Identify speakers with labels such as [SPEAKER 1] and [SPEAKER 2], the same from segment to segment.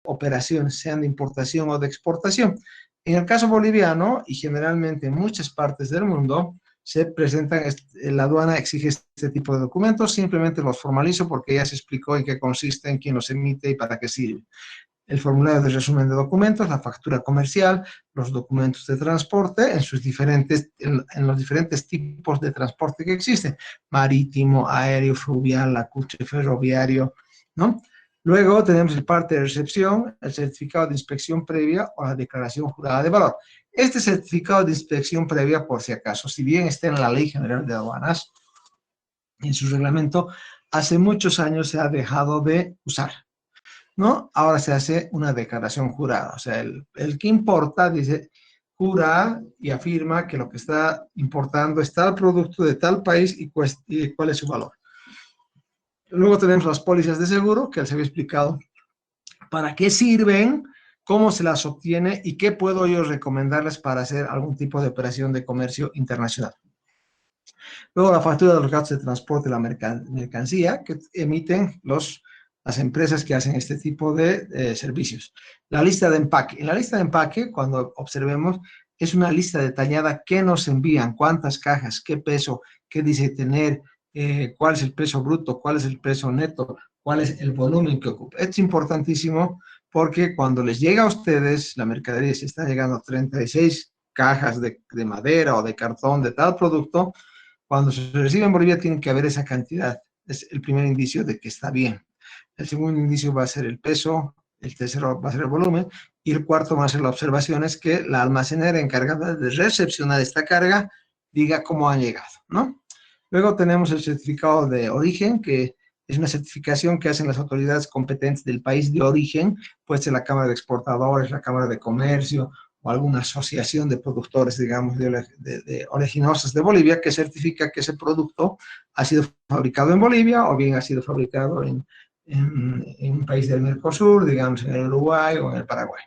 [SPEAKER 1] operaciones, sean de importación o de exportación. En el caso boliviano, y generalmente en muchas partes del mundo, se presentan, la aduana exige este tipo de documentos, simplemente los formalizo porque ya se explicó en qué consisten, quién los emite y para qué sirve. El formulario de resumen de documentos, la factura comercial, los documentos de transporte en los diferentes tipos de transporte que existen, marítimo, aéreo, fluvial, lacustre, ferroviario, ¿no? Luego tenemos el parte de recepción, el certificado de inspección previa o la declaración jurada de valor. Este certificado de inspección previa, por si acaso, si bien está en la Ley General de Aduanas, en su reglamento, hace muchos años se ha dejado de usar, ¿no? Ahora se hace una declaración jurada, o sea, el que importa dice, jura y afirma que lo que está importando es tal producto de tal país y cuál es su valor. Luego tenemos las pólizas de seguro, que les había explicado para qué sirven, cómo se las obtiene y qué puedo yo recomendarles para hacer algún tipo de operación de comercio internacional. Luego la factura de los gastos de transporte de la mercancía que emiten las empresas que hacen este tipo de servicios. La lista de empaque. En la lista de empaque, cuando observemos, es una lista detallada qué nos envían, cuántas cajas, qué peso, qué dice tener, cuál es el peso bruto, cuál es el peso neto, cuál es el volumen que ocupa. Es importantísimo porque cuando les llega a ustedes la mercadería, si está llegando a 36 cajas de madera o de cartón de tal producto, cuando se recibe en Bolivia tiene que haber esa cantidad. Es el primer indicio de que está bien. El segundo indicio va a ser el peso, el tercero va a ser el volumen, y el cuarto va a ser la observación, es que la almacenera encargada de recepcionar esta carga diga cómo ha llegado, ¿no? Luego tenemos el certificado de origen, que es una certificación que hacen las autoridades competentes del país de origen, puede ser la Cámara de Exportadores, la Cámara de Comercio, o alguna asociación de productores, digamos, de oleaginosas de Bolivia, que certifica que ese producto ha sido fabricado en Bolivia o bien ha sido fabricado en un país del Mercosur, digamos, en el Uruguay o en el Paraguay.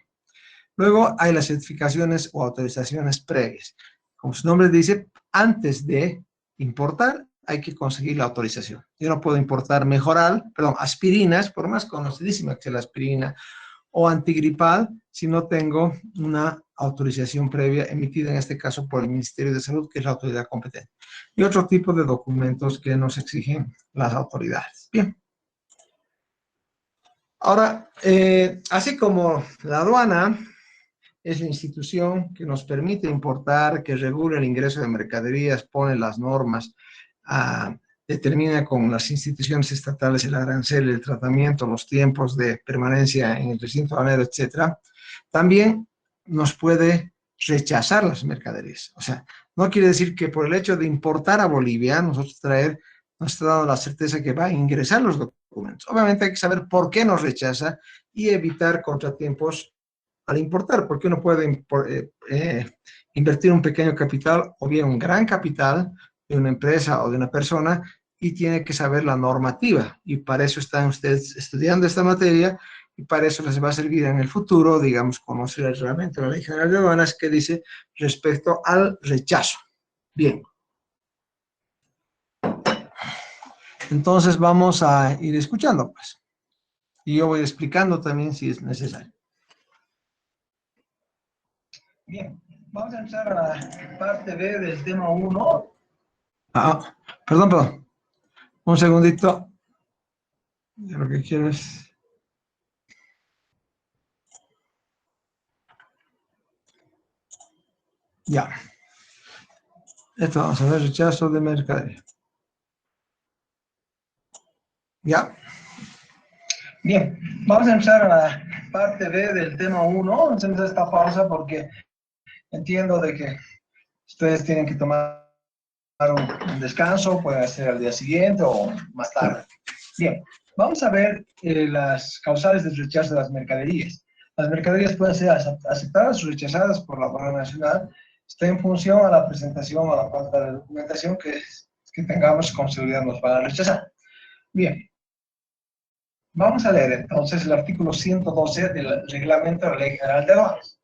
[SPEAKER 1] Luego hay las certificaciones o autorizaciones previas. Como su nombre dice, antes de importar hay que conseguir la autorización. Yo no puedo importar aspirinas, por más conocidísima que sea la aspirina, o antigripal, si no tengo una autorización previa emitida en este caso por el Ministerio de Salud, que es la autoridad competente. Y otro tipo de documentos que nos exigen las autoridades. Bien. Ahora, así como la aduana es la institución que nos permite importar, que regula el ingreso de mercaderías, pone las normas, determina con las instituciones estatales el arancel, el tratamiento, los tiempos de permanencia en el recinto aduanero, etc. También nos puede rechazar las mercaderías. O sea, no quiere decir que por el hecho de importar a Bolivia, nosotros nos está dando la certeza que va a ingresar los documentos. Obviamente hay que saber por qué nos rechaza y evitar contratiempos al importar, porque uno puede invertir un pequeño capital o bien un gran capital de una empresa o de una persona y tiene que saber la normativa, y para eso están ustedes estudiando esta materia y para eso les va a servir en el futuro, digamos, conocer el reglamento de la Ley General de Aduanas que dice respecto al rechazo. Bien. Entonces vamos a ir escuchando, pues. Y yo voy explicando también si es necesario. Bien, vamos a empezar a la parte B del tema 1. Perdón. Un segundito. Yo lo que quiero es... Ya. Esto vamos a ver, rechazo de mercadería. Ya. Bien, vamos a empezar a la parte B del tema 1. Vamos a empezar esta pausa porque entiendo de que ustedes tienen que tomar un descanso, puede ser al día siguiente o más tarde. Bien, vamos a ver las causales del rechazo de las mercaderías. Las mercaderías pueden ser aceptadas o rechazadas por la Aduana Nacional. Está en función a la presentación o a la falta de documentación que tengamos, con seguridad nos van a rechazar. Bien, vamos a leer entonces el artículo 112 del Reglamento de la Ley General de Aduanas.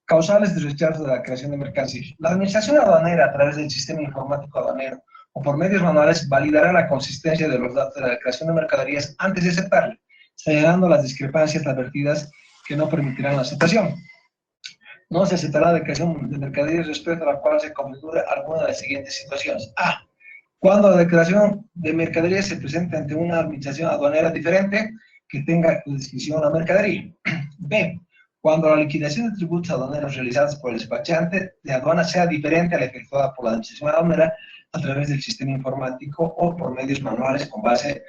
[SPEAKER 1] Causales de rechazo de la creación de mercancías. La administración aduanera, a través del sistema informático aduanero o por medios manuales, validará la consistencia de los datos de la creación de mercaderías antes de aceptarla.
[SPEAKER 2] señalando las discrepancias advertidas que no permitirán la aceptación. No se aceptará la declaración de mercadería respecto a la cual se configure alguna de las siguientes situaciones. A. Cuando la declaración de mercadería se presente ante una administración aduanera diferente que tenga jurisdicción a la mercadería. B. Cuando la liquidación de tributos aduaneros realizados por el despachante de aduana sea diferente a la efectuada por la administración aduanera a través del sistema informático o por medios manuales con base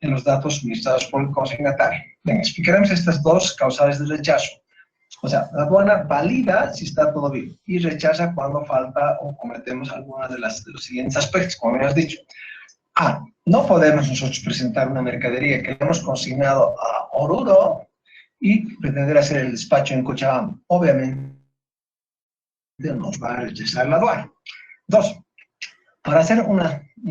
[SPEAKER 2] en los datos suministrados por el consignatario. Bien, explicaremos estas dos causales de rechazo. O sea, la aduana valida si está todo bien y rechaza cuando falta o cometemos alguna de los siguientes aspectos, como hemos dicho. A. No podemos nosotros presentar una mercadería que hemos consignado a Oruro y pretender hacer el despacho en Cochabamba. Obviamente nos va a rechazar la aduana. 2. Para hacer un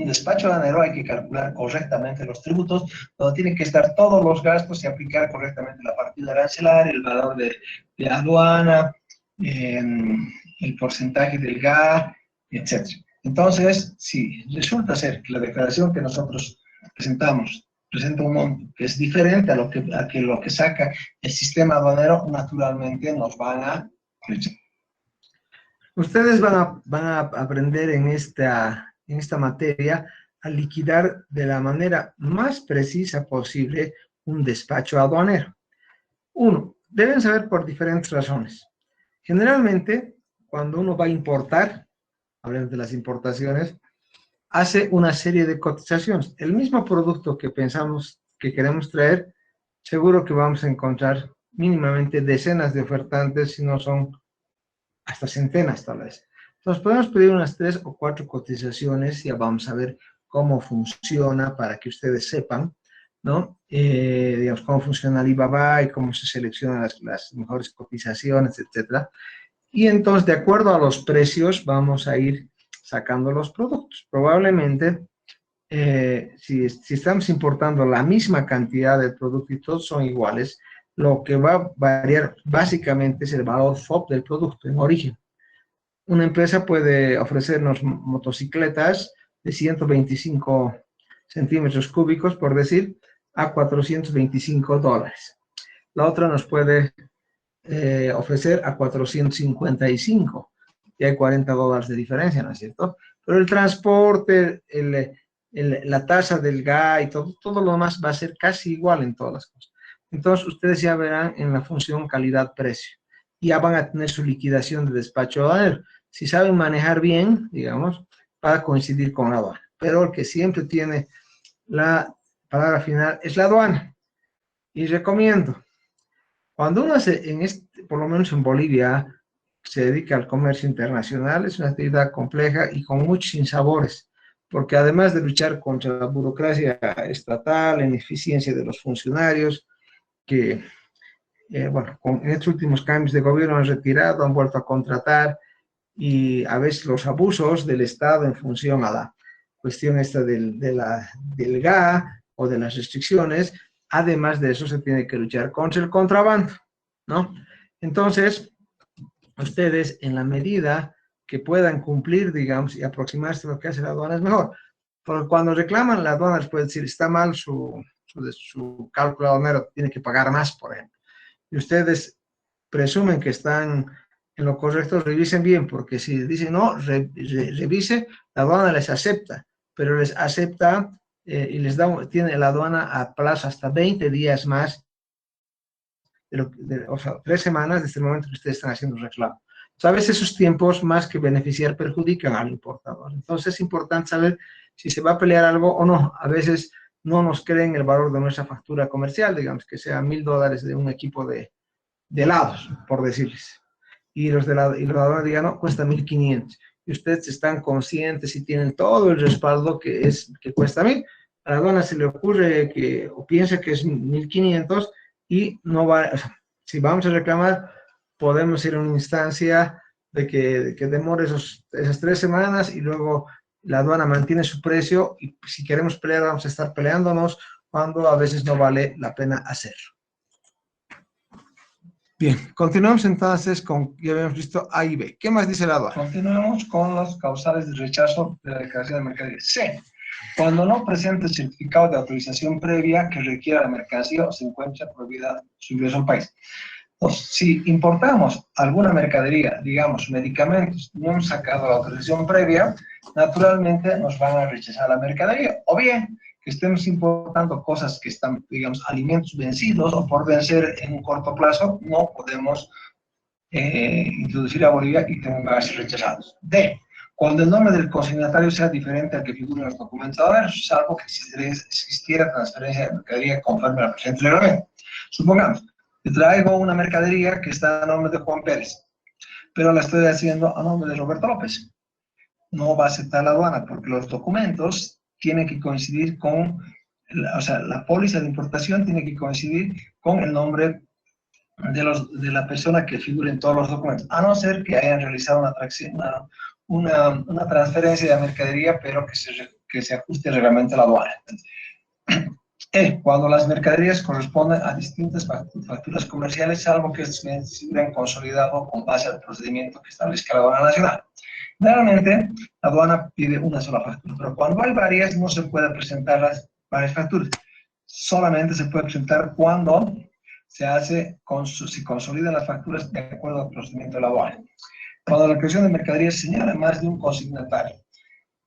[SPEAKER 2] despacho aduanero hay que calcular correctamente los tributos, donde tienen que estar todos los gastos y aplicar correctamente la partida arancelaria, el valor de aduana, el porcentaje del GA, etc. Entonces, si resulta ser que la declaración que nosotros presentamos presenta un monto que es diferente a lo que saca el sistema aduanero, naturalmente nos van a rechazar.
[SPEAKER 1] Ustedes van a aprender en esta materia a liquidar de la manera más precisa posible un despacho aduanero. Uno, deben saber por diferentes razones. Generalmente, cuando uno va a importar, hablando de las importaciones, hace una serie de cotizaciones. El mismo producto que pensamos que queremos traer, seguro que vamos a encontrar mínimamente decenas de ofertantes, si no son hasta centenas tal vez. Entonces podemos pedir unas 3 o 4 cotizaciones, ya vamos a ver cómo funciona para que ustedes sepan, ¿no? Digamos, cómo funciona Alibaba y cómo se seleccionan las mejores cotizaciones, etcétera. Y entonces, de acuerdo a los precios, vamos a ir sacando los productos. Probablemente, si estamos importando la misma cantidad de productos y todos son iguales, lo que va a variar básicamente es el valor FOB del producto en origen. Una empresa puede ofrecernos motocicletas de 125 centímetros cúbicos, por decir, a $425. La otra nos puede ofrecer a 455, y hay $40 de diferencia, ¿no es cierto? Pero el transporte, la tasa del gas y todo lo demás va a ser casi igual en todas las cosas. Entonces, ustedes ya verán en la función calidad-precio. Ya van a tener su liquidación de despacho aduanero. Si saben manejar bien, digamos, va a coincidir con la aduana. Pero el que siempre tiene la palabra final es la aduana. Y recomiendo, cuando uno hace, por lo menos en Bolivia, se dedica al comercio internacional, es una actividad compleja y con muchos sinsabores, porque además de luchar contra la burocracia estatal, la ineficiencia de los funcionarios, que, bueno, en estos últimos cambios de gobierno han retirado, han vuelto a contratar, y a veces los abusos del Estado en función a la cuestión esta del GA o de las restricciones. Además de eso, se tiene que luchar contra el contrabando, ¿no? Entonces, ustedes, en la medida que puedan cumplir, digamos, y aproximarse a lo que hace la aduana, es mejor. Porque cuando reclaman, la aduana les puede decir, está mal su cálculo aduanero, tiene que pagar más, por ejemplo. Y ustedes presumen que están en lo correcto, revisen bien, porque si dicen no, revise, la aduana les acepta, pero les acepta y les da, tiene la aduana a plazo hasta 20 días más, o sea, 3 semanas desde el momento que ustedes están haciendo el reclamo. O sea, a veces esos tiempos, más que beneficiar, perjudican al importador. Entonces es importante saber si se va a pelear algo o no. A veces no nos creen el valor de nuestra factura comercial, digamos que sea $1000 de un equipo de helados, por decirles. Y los de la aduana digan, no, cuesta 1500. Y ustedes están conscientes y tienen todo el respaldo que cuesta 1000. A la aduana se le ocurre o piensa que es 1500 y no va, o sea, si vamos a reclamar, podemos ir a una instancia de que demore esas 3 semanas y luego la aduana mantiene su precio y si queremos pelear vamos a estar peleándonos cuando a veces no vale la pena hacerlo. Bien, continuamos entonces con, ya habíamos visto A y B. ¿Qué más dice la aduana?
[SPEAKER 2] Continuamos con los causales de rechazo de la declaración de mercadería. C. cuando no presenta el certificado de autorización previa que requiera la mercancía o se encuentra prohibida su ingreso al país. Entonces, si importamos alguna mercadería, digamos medicamentos, no hemos sacado la autorización previa, naturalmente nos van a rechazar la mercadería. O bien, que estemos importando cosas que están, digamos, alimentos vencidos o por vencer en un corto plazo, no podemos introducir a Bolivia y van a ser rechazados. D. Cuando el nombre del consignatario sea diferente al que figura en los documentos aduaneros, salvo que existiera transferencia de mercadería conforme al presente reglamento. Supongamos, te traigo una mercadería que está a nombre de Juan Pérez, pero la estoy haciendo a nombre de Roberto López. No va a aceptar la aduana porque los documentos tienen que coincidir con, o sea, la póliza de importación tiene que coincidir con el nombre de la persona que figure en todos los documentos, a no ser que hayan realizado una transferencia de mercadería, pero que se ajuste al reglamento de la aduana. Cuando las mercaderías corresponden a distintas facturas comerciales, salvo que se hayan consolidado con base al procedimiento que establezca la aduana nacional. Realmente, la aduana pide una sola factura, pero cuando hay varias, no se puede presentar las varias facturas. Solamente se puede presentar cuando se consolidan las facturas de acuerdo al procedimiento de la aduana. Cuando la creación de mercadería señala más de un consignatario,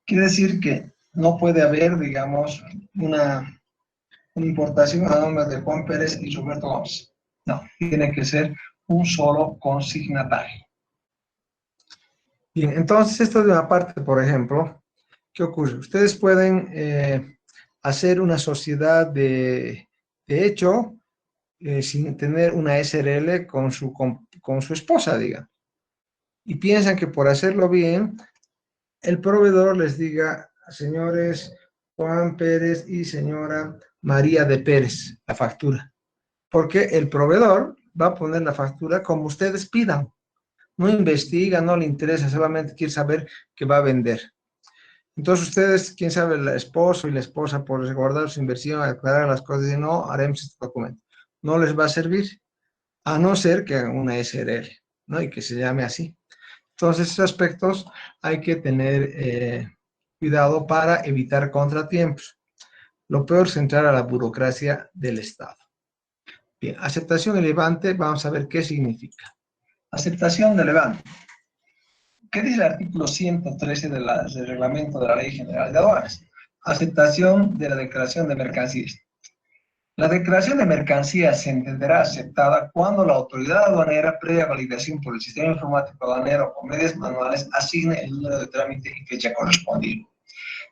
[SPEAKER 2] quiere decir que no puede haber, digamos, una importación a nombre de Juan Pérez y Roberto Gómez. No, tiene que ser un solo consignatario.
[SPEAKER 1] Bien, entonces esto de una parte, por ejemplo, ¿qué ocurre? Ustedes pueden hacer una sociedad de hecho sin tener una SRL con su esposa, diga. Y piensan que por hacerlo bien, el proveedor les diga, señores Juan Pérez y señora María de Pérez, la factura. Porque el proveedor va a poner la factura como ustedes pidan. No investiga, no le interesa, solamente quiere saber que va a vender. Entonces ustedes, quién sabe, el esposo y la esposa, por resguardar su inversión, aclarar las cosas, y no, haremos este documento. No les va a servir, a no ser que hagan una SRL, ¿no? Y que se llame así. Entonces, esos aspectos hay que tener cuidado para evitar contratiempos. Lo peor es entrar a la burocracia del Estado. Bien, aceptación de levante, vamos a ver qué significa.
[SPEAKER 2] Aceptación de levante. ¿Qué dice el artículo 113 del reglamento de la Ley General de Aduanas? Aceptación de la declaración de mercancías. La declaración de mercancías se entenderá aceptada cuando la autoridad aduanera, previa validación por el sistema informático aduanero o medios manuales, asigne el número de trámite y fecha correspondiente.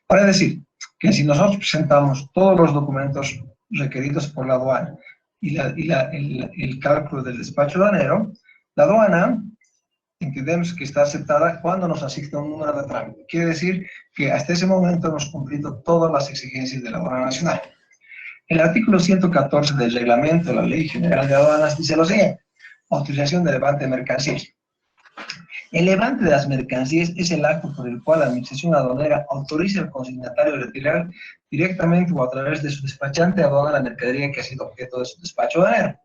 [SPEAKER 2] Para decir que si nosotros presentamos todos los documentos requeridos por la aduana y el cálculo del despacho aduanero, la aduana entendemos que está aceptada cuando nos asigna un número de trámite. Quiere decir que hasta ese momento hemos cumplido todas las exigencias de la aduana nacional. El artículo 114 del reglamento de la Ley General de Aduanas dice lo siguiente: autorización de levante de mercancías. El levante de las mercancías es el acto por el cual la administración aduanera autoriza al consignatario a retirar directamente o a través de su despachante aduana la mercadería que ha sido objeto de su despacho aduanero.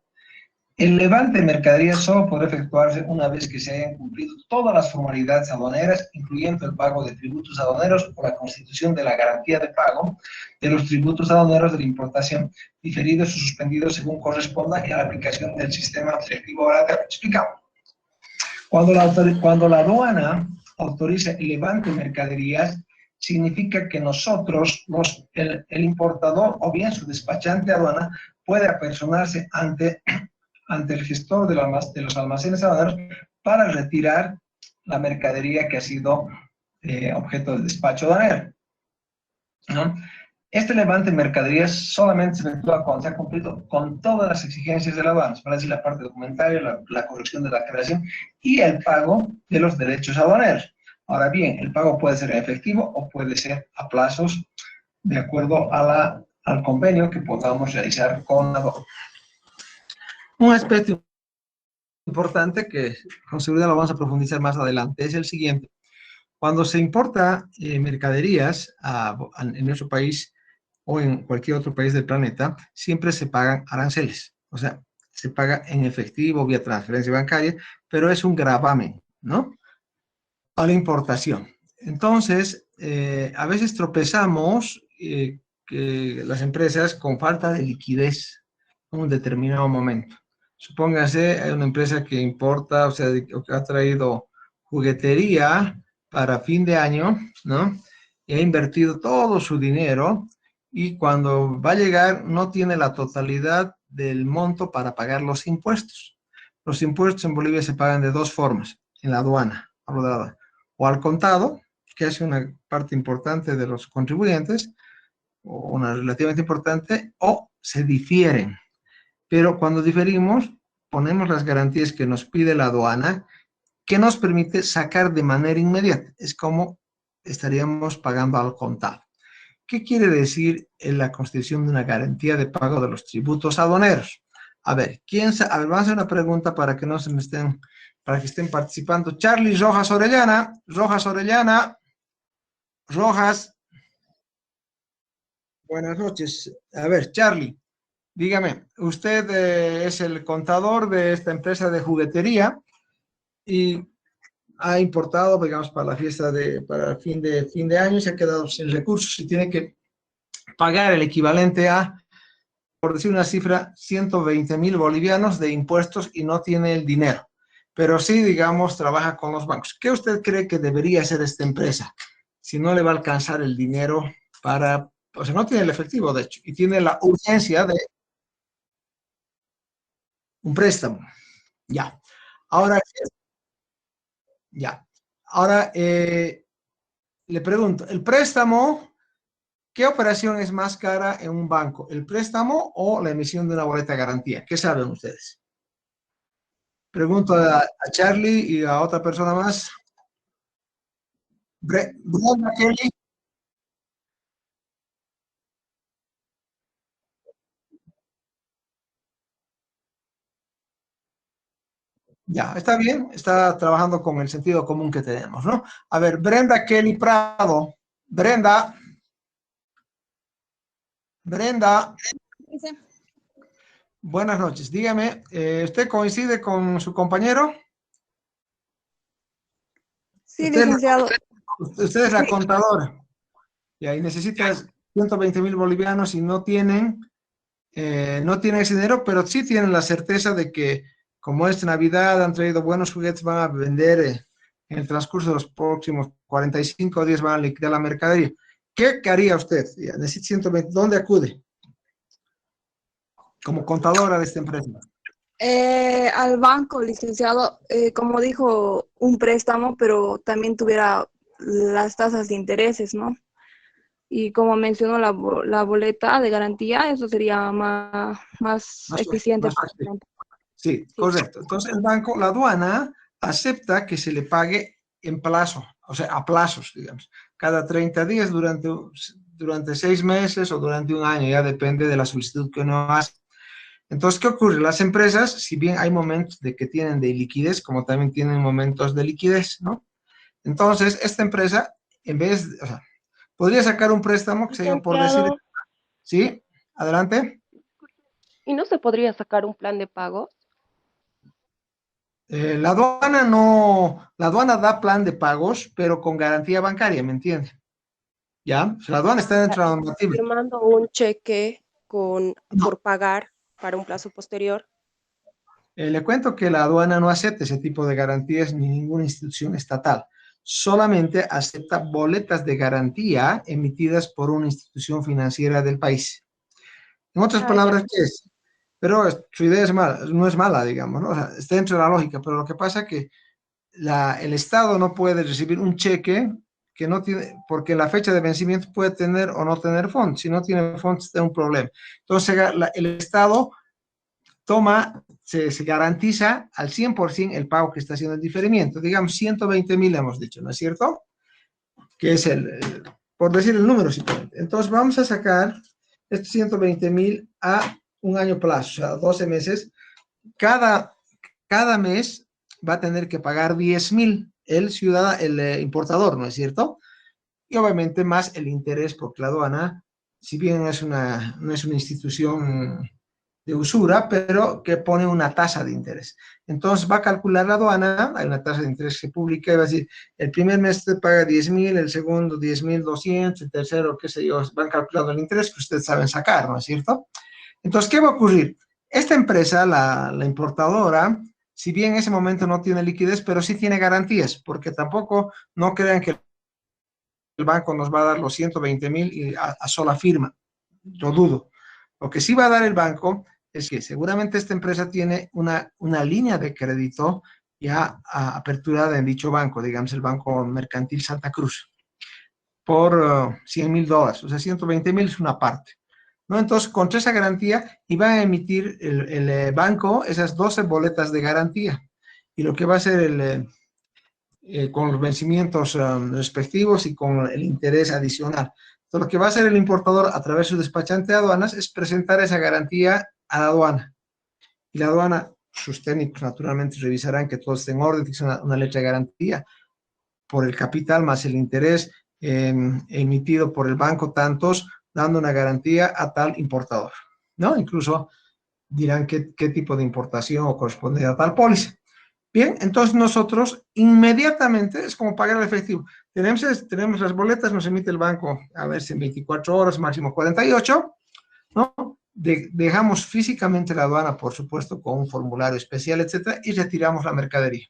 [SPEAKER 2] El levante de mercadería solo podrá efectuarse una vez que se hayan cumplido todas las formalidades aduaneras, incluyendo el pago de tributos aduaneros o la constitución de la garantía de pago de los tributos aduaneros de la importación, diferidos o suspendidos según corresponda y a la aplicación del sistema selectivo ahora explicado. Cuando la aduana autoriza el levante de mercaderías, significa que nosotros, el importador o bien su despachante de aduana, puede apersonarse ante el gestor de los almacenes aduaneros para retirar la mercadería que ha sido objeto del despacho aduanero, ¿no? Este levante de mercaderías solamente se efectúa cuando se ha cumplido con todas las exigencias de la aduana, para decir la parte documentaria, la corrección de la creación y el pago de los derechos aduaneros. Ahora bien, el pago puede ser en efectivo o puede ser a plazos de acuerdo al convenio que podamos realizar con la aduana.
[SPEAKER 1] Un aspecto importante que con seguridad lo vamos a profundizar más adelante es el siguiente. Cuando se importa mercaderías en nuestro país o en cualquier otro país del planeta, siempre se pagan aranceles. O sea, se paga en efectivo, vía transferencia bancaria, pero es un gravamen, ¿no? A la importación. Entonces, a veces tropezamos que las empresas con falta de liquidez en un determinado momento. Supóngase, hay una empresa que importa, o sea, que ha traído juguetería para fin de año, ¿no? Y ha invertido todo su dinero y cuando va a llegar no tiene la totalidad del monto para pagar los impuestos. Los impuestos en Bolivia se pagan de dos formas, en la aduana, o al contado, que hace una parte importante de los contribuyentes, o una relativamente importante, o se difieren. Pero cuando diferimos, ponemos las garantías que nos pide la aduana, que nos permite sacar de manera inmediata. Es como estaríamos pagando al contado. ¿Qué quiere decir en la constitución de una garantía de pago de los tributos aduaneros? A ver, a ver, vamos a hacer una pregunta para que no se me estén, para que estén participando. Charlie Rojas Orellana, Rojas, buenas noches. A ver, Charlie, dígame, usted es el contador de esta empresa de juguetería y ha importado, digamos, para la fiesta para fin de año, se ha quedado sin recursos y tiene que pagar el equivalente a, por decir una cifra, 120.000 bolivianos de impuestos y no tiene el dinero. Pero sí, digamos, trabaja con los bancos. ¿Qué usted cree que debería hacer esta empresa si no le va a alcanzar el dinero para, o sea, no tiene el efectivo, de hecho, y tiene la urgencia de un préstamo? Ya. Ahora, ya. Ahora, le pregunto, ¿el préstamo, qué operación es más cara en un banco? ¿El préstamo o la emisión de una boleta de garantía? ¿Qué saben ustedes? Pregunto a Charlie y a otra persona más. Brenda Kelly. Ya, está bien, está trabajando con el sentido común que tenemos, ¿no? A ver, Brenda Kelly Prado. Brenda. Brenda. Buenas noches. Dígame, ¿usted coincide con su compañero?
[SPEAKER 3] Sí,
[SPEAKER 1] Usted,
[SPEAKER 3] licenciado.
[SPEAKER 1] usted es la contadora. Y ahí necesitas 120.000 bolivianos y no tienen ese dinero, pero sí tienen la certeza de que como es Navidad, han traído buenos juguetes, van a vender en el transcurso de los próximos 45 días, van a liquidar la mercadería. ¿Qué haría usted? Ya, necesita 120, ¿dónde acude? Como contadora de esta empresa.
[SPEAKER 3] Al banco, licenciado, como dijo, un préstamo, pero también tuviera las tasas de intereses, ¿no? Y como mencionó la boleta de garantía, eso sería más eficiente
[SPEAKER 1] Más
[SPEAKER 3] para
[SPEAKER 1] fácil.
[SPEAKER 3] la empresa.
[SPEAKER 1] Sí,
[SPEAKER 3] Sí.
[SPEAKER 1] correcto. Entonces el banco, la aduana, acepta que se le pague en plazo, o sea, a plazos, digamos, cada 30 días durante 6 meses o durante un año, ya depende de la solicitud que uno hace. Entonces, ¿qué ocurre? Las empresas, si bien hay momentos de que tienen de liquidez, como también tienen momentos de liquidez, ¿no? Entonces, esta empresa, o sea, podría sacar un préstamo, que se llama, por decir,
[SPEAKER 4] Licenciado,
[SPEAKER 1] ¿sí? Adelante.
[SPEAKER 4] ¿y no se podría sacar un plan de pago?
[SPEAKER 1] La aduana da plan de pagos, pero con garantía bancaria, ¿me entiende? ¿Ya? O sea, la aduana está dentro de la normativa.
[SPEAKER 4] Firmando un cheque
[SPEAKER 1] No,
[SPEAKER 4] por pagar para un plazo posterior.
[SPEAKER 1] le cuento que la aduana no acepta ese tipo de garantías ni ninguna institución estatal. Solamente acepta boletas de garantía emitidas por una institución financiera del país. En otras
[SPEAKER 4] Ah, ya.
[SPEAKER 1] palabras, ¿qué es? Pero su idea es mala, no es mala, digamos, ¿no? O sea, está dentro de la lógica, pero lo que pasa es que el Estado no puede recibir un cheque que no tiene, porque la fecha de vencimiento puede tener o no tener fondos. Si no tiene fondos, está un problema. Entonces, el Estado se garantiza al 100% el pago que está haciendo el diferimiento. Digamos, 120.000 hemos dicho, ¿no es cierto? Que es por decir el número simplemente. Entonces, vamos a sacar estos 120.000 a un año plazo, o sea, 12 meses. Cada mes va a tener que pagar 10.000 el importador, ¿no es cierto? Y obviamente más el interés, porque la aduana, si bien no es una institución de usura, pero que pone una tasa de interés. Entonces va a calcular la aduana, hay una tasa de interés que se publica y va a decir, el primer mes te paga 10.000, el segundo 10.200, el tercero, qué sé yo, van calculando el interés que ustedes saben sacar, ¿no es cierto? Entonces, ¿qué va a ocurrir? Esta empresa, la importadora, si bien en ese momento no tiene liquidez, pero sí tiene garantías, porque tampoco no crean que el banco nos va a dar los 120.000 a sola firma. Lo dudo. Lo que sí va a dar el banco es que seguramente esta empresa tiene una línea de crédito ya aperturada en dicho banco, digamos el Banco Mercantil Santa Cruz, por $100.000, o sea, 120.000 es una parte, ¿no? Entonces, contra esa garantía, iba a emitir el banco esas 12 boletas de garantía. Y lo que va a hacer con los vencimientos respectivos y con el interés adicional. Entonces, lo que va a hacer el importador a través de su despachante de aduanas es presentar esa garantía a la aduana. Y la aduana, sus técnicos naturalmente revisarán que todo esté en orden, que es una letra de garantía por el capital más el interés emitido por el banco, tantos, dando una garantía a tal importador, ¿no? Incluso dirán qué tipo de importación o corresponde a tal póliza. Bien, entonces nosotros inmediatamente, es como pagar el efectivo, tenemos las boletas, nos emite el banco, a ver si en 24 horas, máximo 48, ¿no? Dejamos físicamente la aduana, por supuesto, con un formulario especial, etcétera, y retiramos la mercadería.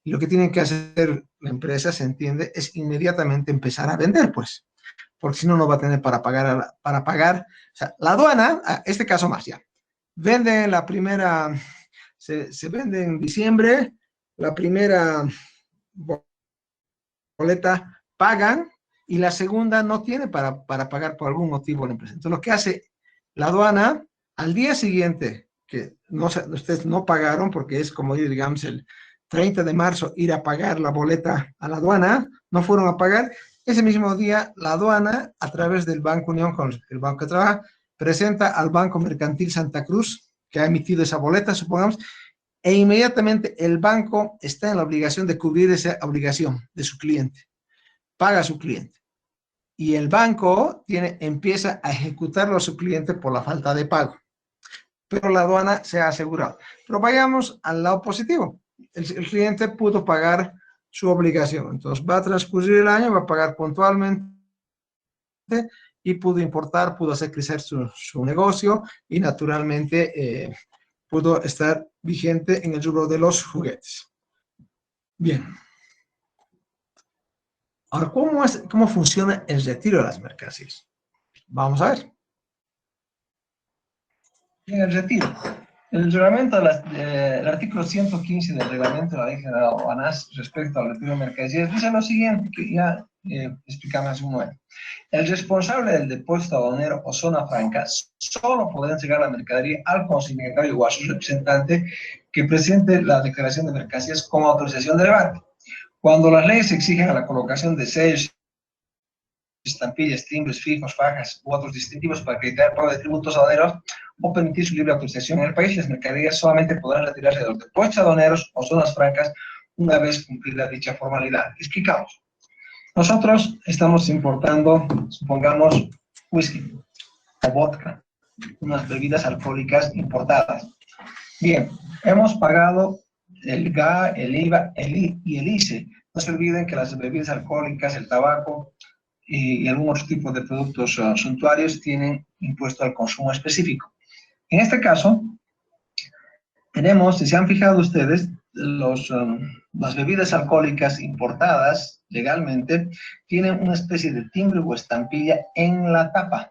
[SPEAKER 1] Y lo que tienen que hacer la empresa, se entiende, es inmediatamente empezar a vender, pues, porque si no, no va a tener para pagar, o sea, la aduana, este caso más ya, vende la primera, se vende en diciembre, la primera boleta pagan y la segunda no tiene para pagar por algún motivo la empresa. Entonces, lo que hace la aduana al día siguiente, que no, ustedes no pagaron, porque es como digamos el 30 de marzo ir a pagar la boleta a la aduana, no fueron a pagar, ese mismo día la aduana, a través del Banco Unión, con el banco que trabaja, presenta al Banco Mercantil Santa Cruz, que ha emitido esa boleta, supongamos, e inmediatamente el banco está en la obligación de cubrir esa obligación de su cliente, paga a su cliente. Y el banco empieza a ejecutarlo a su cliente por la falta de pago. Pero la aduana se ha asegurado. Pero vayamos al lado positivo. El cliente pudo pagar su obligación. Entonces va a transcurrir el año, va a pagar puntualmente y pudo importar, pudo hacer crecer su negocio y naturalmente pudo estar vigente en el rubro de los juguetes. Bien. Ahora, ¿cómo funciona el retiro de las mercancías? Vamos a ver.
[SPEAKER 2] En el retiro. El reglamento, el artículo 115 del reglamento de la Ley General de Aduanas respecto al retiro de mercancías dice lo siguiente, que ya explicamos hace un momento. El responsable del depósito aduanero o zona franca solo podrá entregar la mercadería al consignatario o a su representante que presente la declaración de mercancías con autorización de levante. Cuando las leyes exigen la colocación de sellos, estampillas, timbres, fijos, fajas u otros distintivos para acreditar el pago de tributos aduaneros o permitir su libre autorización en el país, las mercaderías solamente podrán retirarse de los depósitos aduaneros o zonas francas una vez cumplida dicha formalidad. Explicamos. Nosotros estamos importando, supongamos, whisky o vodka, unas bebidas alcohólicas importadas. Bien, hemos pagado el GA, el IVA y el ICE. No se olviden que las bebidas alcohólicas, el tabaco y algunos tipos de productos suntuarios tienen impuesto al consumo específico. En este caso, tenemos, si se han fijado ustedes, las bebidas alcohólicas importadas legalmente tienen una especie de timbre o estampilla en la tapa.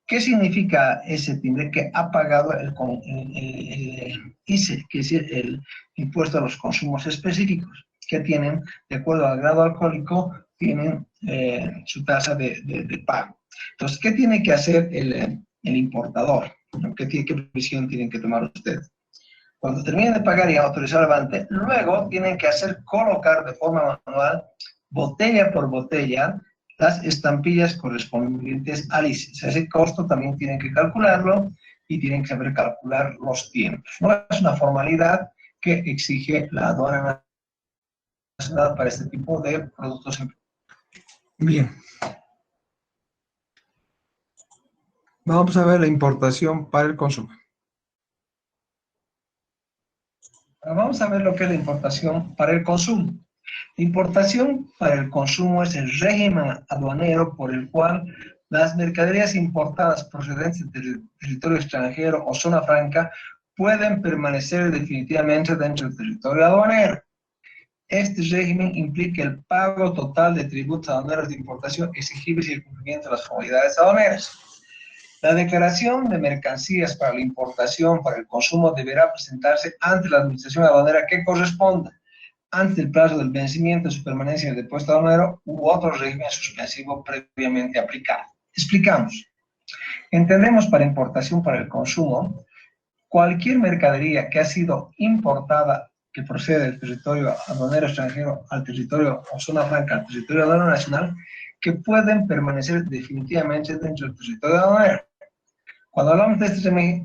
[SPEAKER 2] ¿Qué significa ese timbre? Que ha pagado el ICE, que es el impuesto a los consumos específicos, que tienen, de acuerdo al grado alcohólico, tienen su tasa de pago. Entonces, ¿qué tiene que hacer el importador? ¿Qué previsión tienen que tomar ustedes? Cuando terminen de pagar y autorizar el levante, luego tienen que hacer colocar de forma manual, botella por botella, las estampillas correspondientes al ICE. Ese costo también tienen que calcularlo y tienen que saber calcular los tiempos. No es una formalidad que exige la aduana nacional para este tipo de productos.
[SPEAKER 1] Bien. Vamos a ver la importación para el consumo.
[SPEAKER 2] Vamos a ver lo que es la importación para el consumo. La importación para el consumo es el régimen aduanero por el cual las mercaderías importadas procedentes del territorio extranjero o zona franca pueden permanecer definitivamente dentro del territorio aduanero. Este régimen implica el pago total de tributos aduaneros de importación exigibles y el cumplimiento de las formalidades aduaneras. La declaración de mercancías para la importación para el consumo deberá presentarse ante la administración aduanera que corresponda, ante el plazo del vencimiento de su permanencia en el depósito aduanero u otro régimen suspensivo previamente aplicado. Explicamos. Entendemos para importación para el consumo cualquier mercadería que ha sido importada que procede del territorio aduanero extranjero al territorio o zona franca, al territorio aduanero nacional, que pueden permanecer definitivamente dentro del territorio aduanero. Cuando hablamos de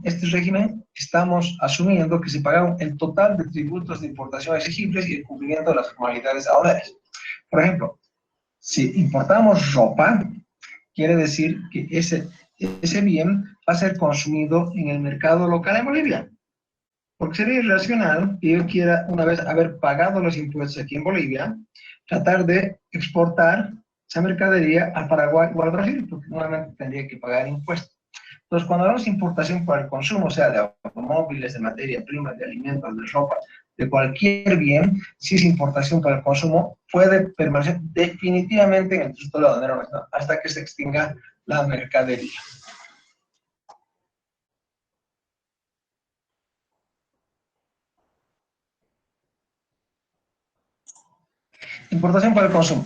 [SPEAKER 2] este régimen, estamos asumiendo que se pagaron el total de tributos de importación exigibles y el cumplimiento de las formalidades aduaneras. Por ejemplo, si importamos ropa, quiere decir que ese bien va a ser consumido en el mercado local en Bolivia. Porque sería irracional que yo quiera, una vez haber pagado los impuestos aquí en Bolivia, tratar de exportar esa mercadería al Paraguay o al Brasil, porque nuevamente tendría que pagar impuestos. Entonces, cuando hablamos de importación para el consumo, o sea, de automóviles, de materia prima, de alimentos, de ropa, de cualquier bien, si es importación para el consumo, puede permanecer definitivamente en el territorio aduanero nacional hasta que se extinga la mercadería. Importación para el consumo.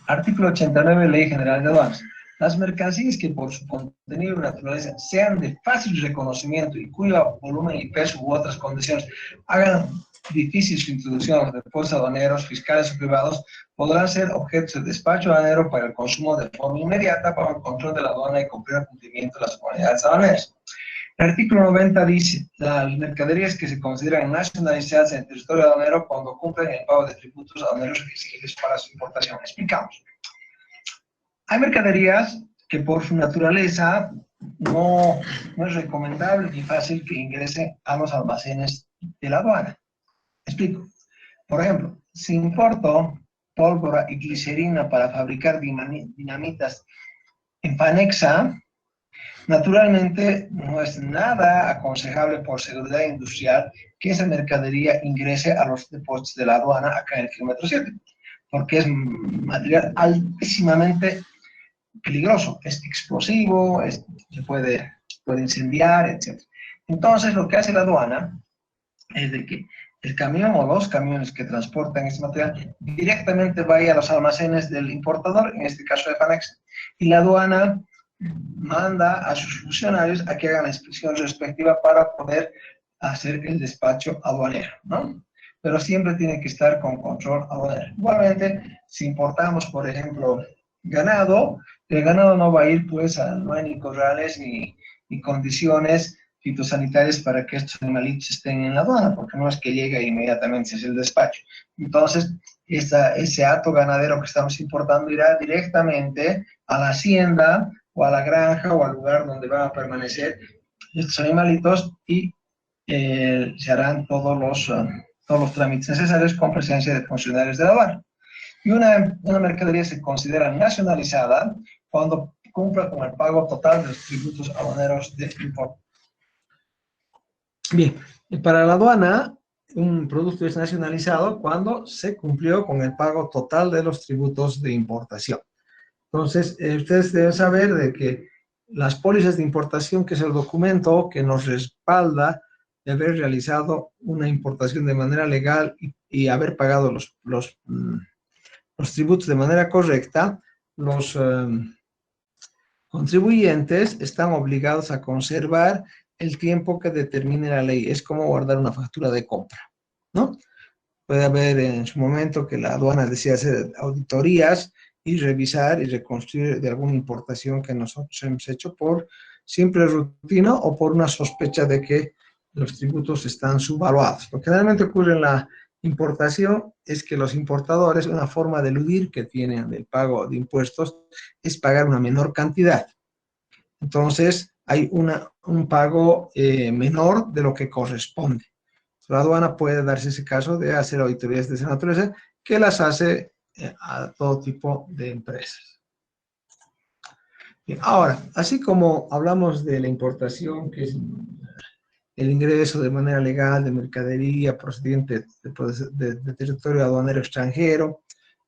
[SPEAKER 2] Artículo 89, Ley General de Aduanas. Las mercancías que por su contenido y naturaleza sean de fácil reconocimiento y cuyo volumen y peso u otras condiciones hagan difícil su introducción a los depósitos aduaneros, fiscales o privados, podrán ser objeto de despacho aduanero para el consumo de forma inmediata bajo el control de la aduana y cumplir el cumplimiento de las formalidades aduaneras. El artículo 90 dice, las mercaderías que se consideran nacionalizadas en el territorio aduanero cuando cumplen el pago de tributos aduaneros exigibles para su importación. Explicamos. Hay mercaderías que por su naturaleza no es recomendable ni fácil que ingresen a los almacenes de la aduana. Explico. Por ejemplo, si importo pólvora y glicerina para fabricar dinamitas en Fanexa, naturalmente no es nada aconsejable por seguridad industrial que esa mercadería ingrese a los depósitos de la aduana acá en el kilómetro 7, porque es material altísimamente peligroso, es explosivo, se puede incendiar, etc. Entonces, lo que hace la aduana es de que el camión o los camiones que transportan este material directamente vaya a los almacenes del importador, en este caso de Fanexa, y la aduana manda a sus funcionarios a que hagan la inspección respectiva para poder hacer el despacho aduanero, ¿no? Pero siempre tiene que estar con control aduanero. Igualmente, si importamos, por ejemplo, ganado, el ganado no va a ir, pues, no hay ni corrales ni condiciones fitosanitarias para que estos animalitos estén en la aduana, porque no es que llega e inmediatamente se hace el despacho. Entonces, ese hato ganadero que estamos importando irá directamente a la hacienda o a la granja o al lugar donde van a permanecer estos animalitos y se harán todos los trámites necesarios con presencia de funcionarios de la aduana. Y una mercadería se considera nacionalizada cuando cumpla con el pago total de los tributos aduaneros de importe.
[SPEAKER 1] Bien, para la aduana, un producto es nacionalizado cuando se cumplió con el pago total de los tributos de importación. Entonces, ustedes deben saber de que las pólizas de importación, que es el documento que nos respalda de haber realizado una importación de manera legal y haber pagado los tributos de manera correcta, los contribuyentes están obligados a conservar el tiempo que determine la ley. Es como guardar una factura de compra, ¿no? Puede haber en su momento que la aduana decida hacer auditorías y revisar y reconstruir de alguna importación que nosotros hemos hecho por simple rutina o por una sospecha de que los tributos están subvaluados. Lo que realmente ocurre en la importación es que los importadores, una forma de eludir que tienen del pago de impuestos es pagar una menor cantidad. Entonces, hay un pago menor de lo que corresponde. La aduana puede darse ese caso de hacer auditorías de esa naturaleza, que las hace a todo tipo de empresas. Bien, ahora, así como hablamos de la importación, que es el ingreso de manera legal de mercadería procedente de territorio aduanero extranjero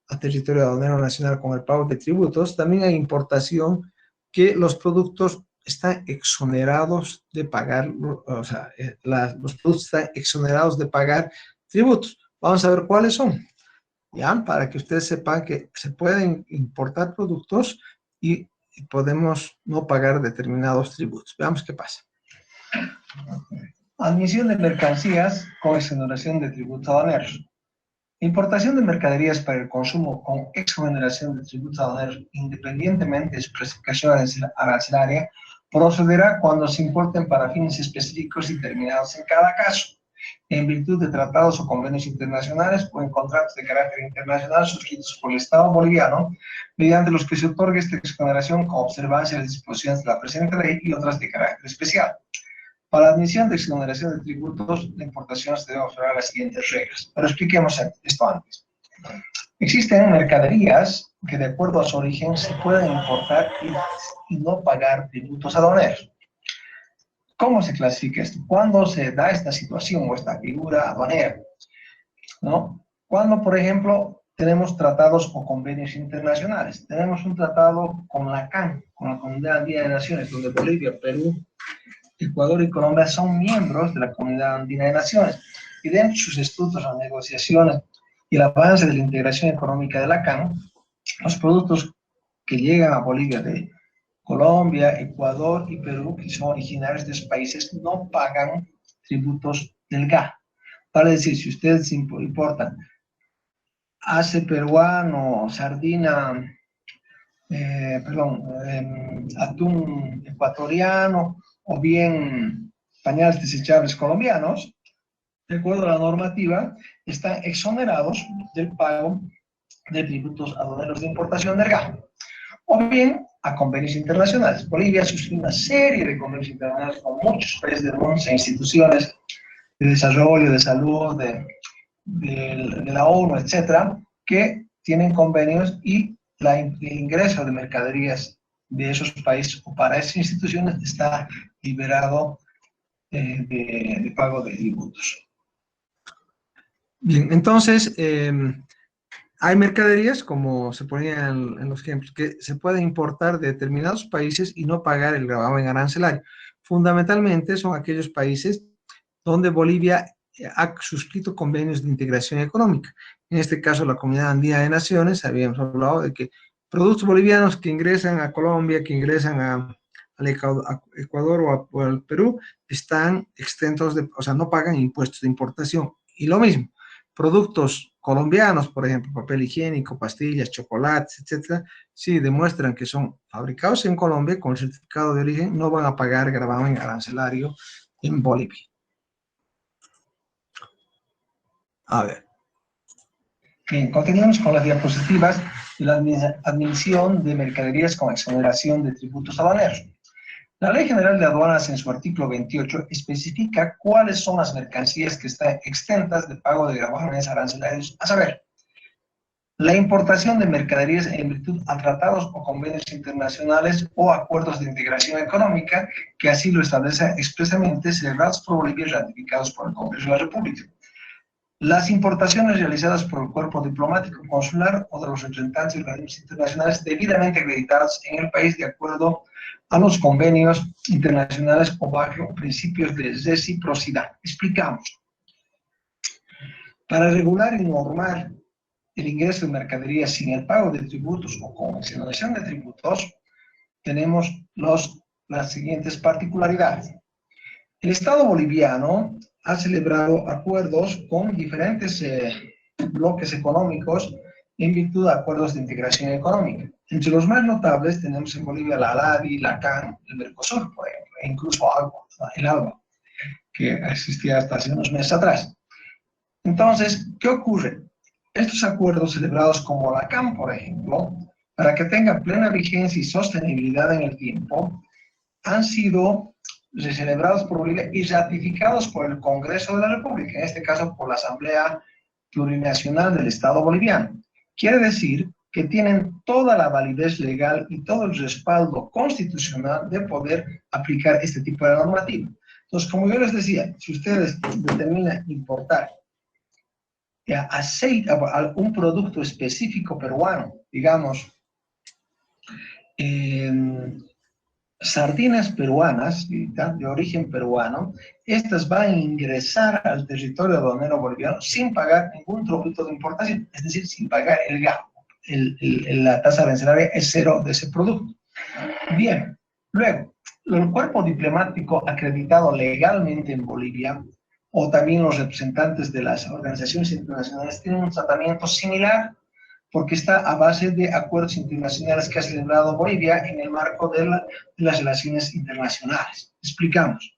[SPEAKER 1] a territorio aduanero nacional con el pago de tributos, también hay importación que los productos están exonerados de pagar, o sea, los productos están exonerados de pagar tributos. Vamos a ver cuáles son, ¿ya? Para que ustedes sepan que se pueden importar productos y podemos no pagar determinados tributos. Veamos qué pasa.
[SPEAKER 2] Admisión de mercancías con exoneración de tributos aduaneros. Importación de mercaderías para el consumo con exoneración de tributos aduaneros, independientemente de su clasificación arancelaria, procederá cuando se importen para fines específicos y determinados en cada caso, en virtud de tratados o convenios internacionales o en contratos de carácter internacional suscritos por el Estado boliviano, mediante los que se otorgue esta exoneración con observancia de las disposiciones de la presente ley y otras de carácter especial. Para la admisión de exoneración de tributos de importación se deben observar las siguientes reglas. Pero expliquemos esto antes. Existen mercaderías que de acuerdo a su origen se pueden importar y no pagar tributos aduaneros. ¿Cómo se clasifica esto? ¿Cuándo se da esta situación o esta figura aduanera? ¿No? Cuando, por ejemplo, tenemos tratados o convenios internacionales. Tenemos un tratado con la CAN, con la Comunidad Andina de Naciones, donde Bolivia, Perú, Ecuador y Colombia son miembros de la Comunidad Andina de Naciones, y dentro de sus estatutos, las negociaciones y el avance de la integración económica de la CAN, los productos que llegan a Bolivia de Colombia, Ecuador y Perú, que son originarios de esos países, no pagan tributos del GA. Vale decir, si ustedes importan ace peruano, sardina, atún ecuatoriano, o bien pañales desechables colombianos, de acuerdo a la normativa, están exonerados del pago de tributos aduaneros de importación del GA. O bien a convenios internacionales. Bolivia suscribe una serie de convenios internacionales con muchos países del mundo e instituciones de desarrollo, de salud, de la ONU, etcétera, que tienen convenios y el ingreso de mercaderías de esos países o para esas instituciones está liberado de pago de tributos.
[SPEAKER 1] Bien, entonces, hay mercaderías, como se ponía en los ejemplos, que se pueden importar de determinados países y no pagar el gravamen arancelario. Fundamentalmente son aquellos países donde Bolivia ha suscrito convenios de integración económica. En este caso, la Comunidad Andina de Naciones, habíamos hablado de que productos bolivianos que ingresan a Colombia, que ingresan al Ecuador o al Perú, están exentos o sea, no pagan impuestos de importación. Y lo mismo, productos colombianos, por ejemplo, papel higiénico, pastillas, chocolates, etcétera, si demuestran que son fabricados en Colombia con el certificado de origen, no van a pagar gravamen arancelario en Bolivia. A ver.
[SPEAKER 2] Bien, continuamos con las diapositivas de la admisión de mercaderías con exoneración de tributos aduaneros. La Ley General de Aduanas, en su artículo 28, especifica cuáles son las mercancías que están exentas de pago de gravámenes arancelarios, a saber, la importación de mercaderías en virtud a tratados o convenios internacionales o acuerdos de integración económica, que así lo establece expresamente, celebrados por Bolivia y ratificados por el Congreso de la República. Las importaciones realizadas por el cuerpo diplomático consular o de los representantes de organismos internacionales debidamente acreditados en el país de acuerdo a los convenios internacionales o bajo principios de reciprocidad. Explicamos. Para regular y normar el ingreso de mercaderías sin el pago de tributos o con exoneración de tributos, tenemos las siguientes particularidades. El Estado boliviano ha celebrado acuerdos con diferentes bloques económicos en virtud de acuerdos de integración económica. Entre los más notables tenemos en Bolivia la ALADI, la CAN, el Mercosur, por ejemplo, e incluso el ALBA, que existía hasta hace unos meses atrás. Entonces, ¿qué ocurre? Estos acuerdos celebrados como la CAN, por ejemplo, para que tengan plena vigencia y sostenibilidad en el tiempo, han sido celebrados por Bolivia y ratificados por el Congreso de la República, en este caso por la Asamblea Plurinacional del Estado Boliviano. Quiere decir que tienen toda la validez legal y todo el respaldo constitucional de poder aplicar este tipo de normativa. Entonces, como yo les decía, si ustedes determinan importar aceite, un producto específico peruano, digamos, sardinas peruanas, de origen peruano, estas van a ingresar al territorio aduanero boliviano sin pagar ningún tributo de importación, es decir, sin pagar el GAP. La tasa arancelaria es cero de ese producto. Bien, luego, el cuerpo diplomático acreditado legalmente en Bolivia, o también los representantes de las organizaciones internacionales, tienen un tratamiento similar, porque está a base de acuerdos internacionales que ha celebrado Bolivia en el marco de las relaciones internacionales. Explicamos.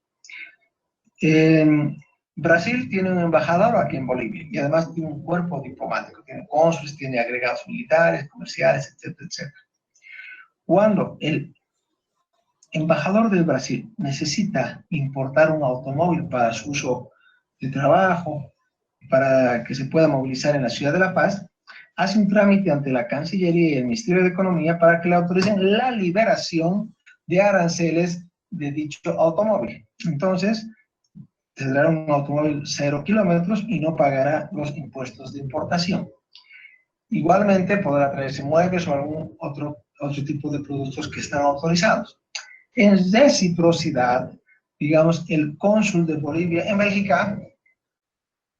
[SPEAKER 2] Brasil tiene un embajador aquí en Bolivia y además tiene un cuerpo diplomático, tiene cónsules, tiene agregados militares, comerciales, etcétera, etcétera. Cuando el embajador del Brasil necesita importar un automóvil para su uso de trabajo, para que se pueda movilizar en la ciudad de La Paz, hace un trámite ante la Cancillería y el Ministerio de Economía para que le autoricen la liberación de aranceles de dicho automóvil. Entonces, tendrá un automóvil 0 kilómetros y no pagará los impuestos de importación. Igualmente podrá traerse muebles o algún otro tipo de productos que están autorizados. En reciprocidad, digamos, el cónsul de Bolivia en Bélgica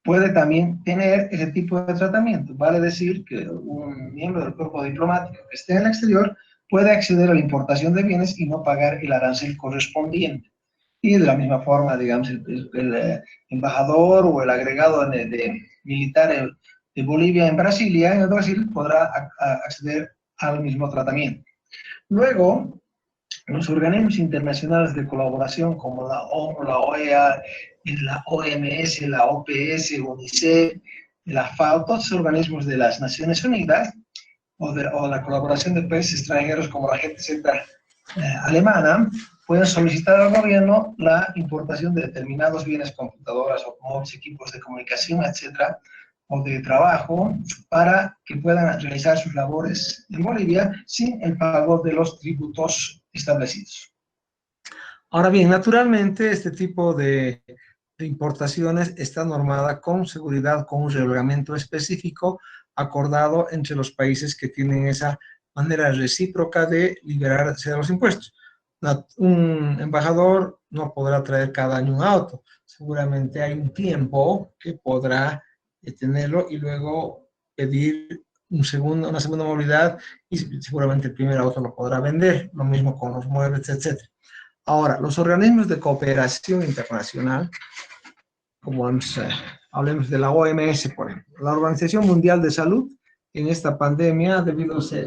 [SPEAKER 2] puede también tener ese tipo de tratamiento. Vale decir que un miembro del cuerpo diplomático que esté en el exterior puede acceder a la importación de bienes y no pagar el arancel correspondiente. Y de la misma forma, digamos, el embajador o el agregado militar de Bolivia en Brasilia, en Brasil, podrá acceder al mismo tratamiento. Luego, los organismos internacionales de colaboración como la ONU, la OEA, la OMS, la OPS, UNICEF, la FAO, todos esos organismos de las Naciones Unidas, o la colaboración de países extranjeros como la GTZ alemana, pueden solicitar al gobierno la importación de determinados bienes, computadoras, automóviles, equipos de comunicación, etcétera, o de trabajo, para que puedan realizar sus labores en Bolivia sin el pago de los tributos establecidos.
[SPEAKER 1] Ahora bien, naturalmente este tipo de importaciones está normada con seguridad, con un reglamento específico acordado entre los países que tienen esa manera recíproca de liberarse de los impuestos. Un embajador no podrá traer cada año un auto, seguramente hay un tiempo que podrá tenerlo y luego pedir una segunda movilidad y seguramente el primer auto lo podrá vender, lo mismo con los muebles, etc. Ahora, los organismos de cooperación internacional, como hablemos de la OMS, por ejemplo, la Organización Mundial de Salud, en esta pandemia,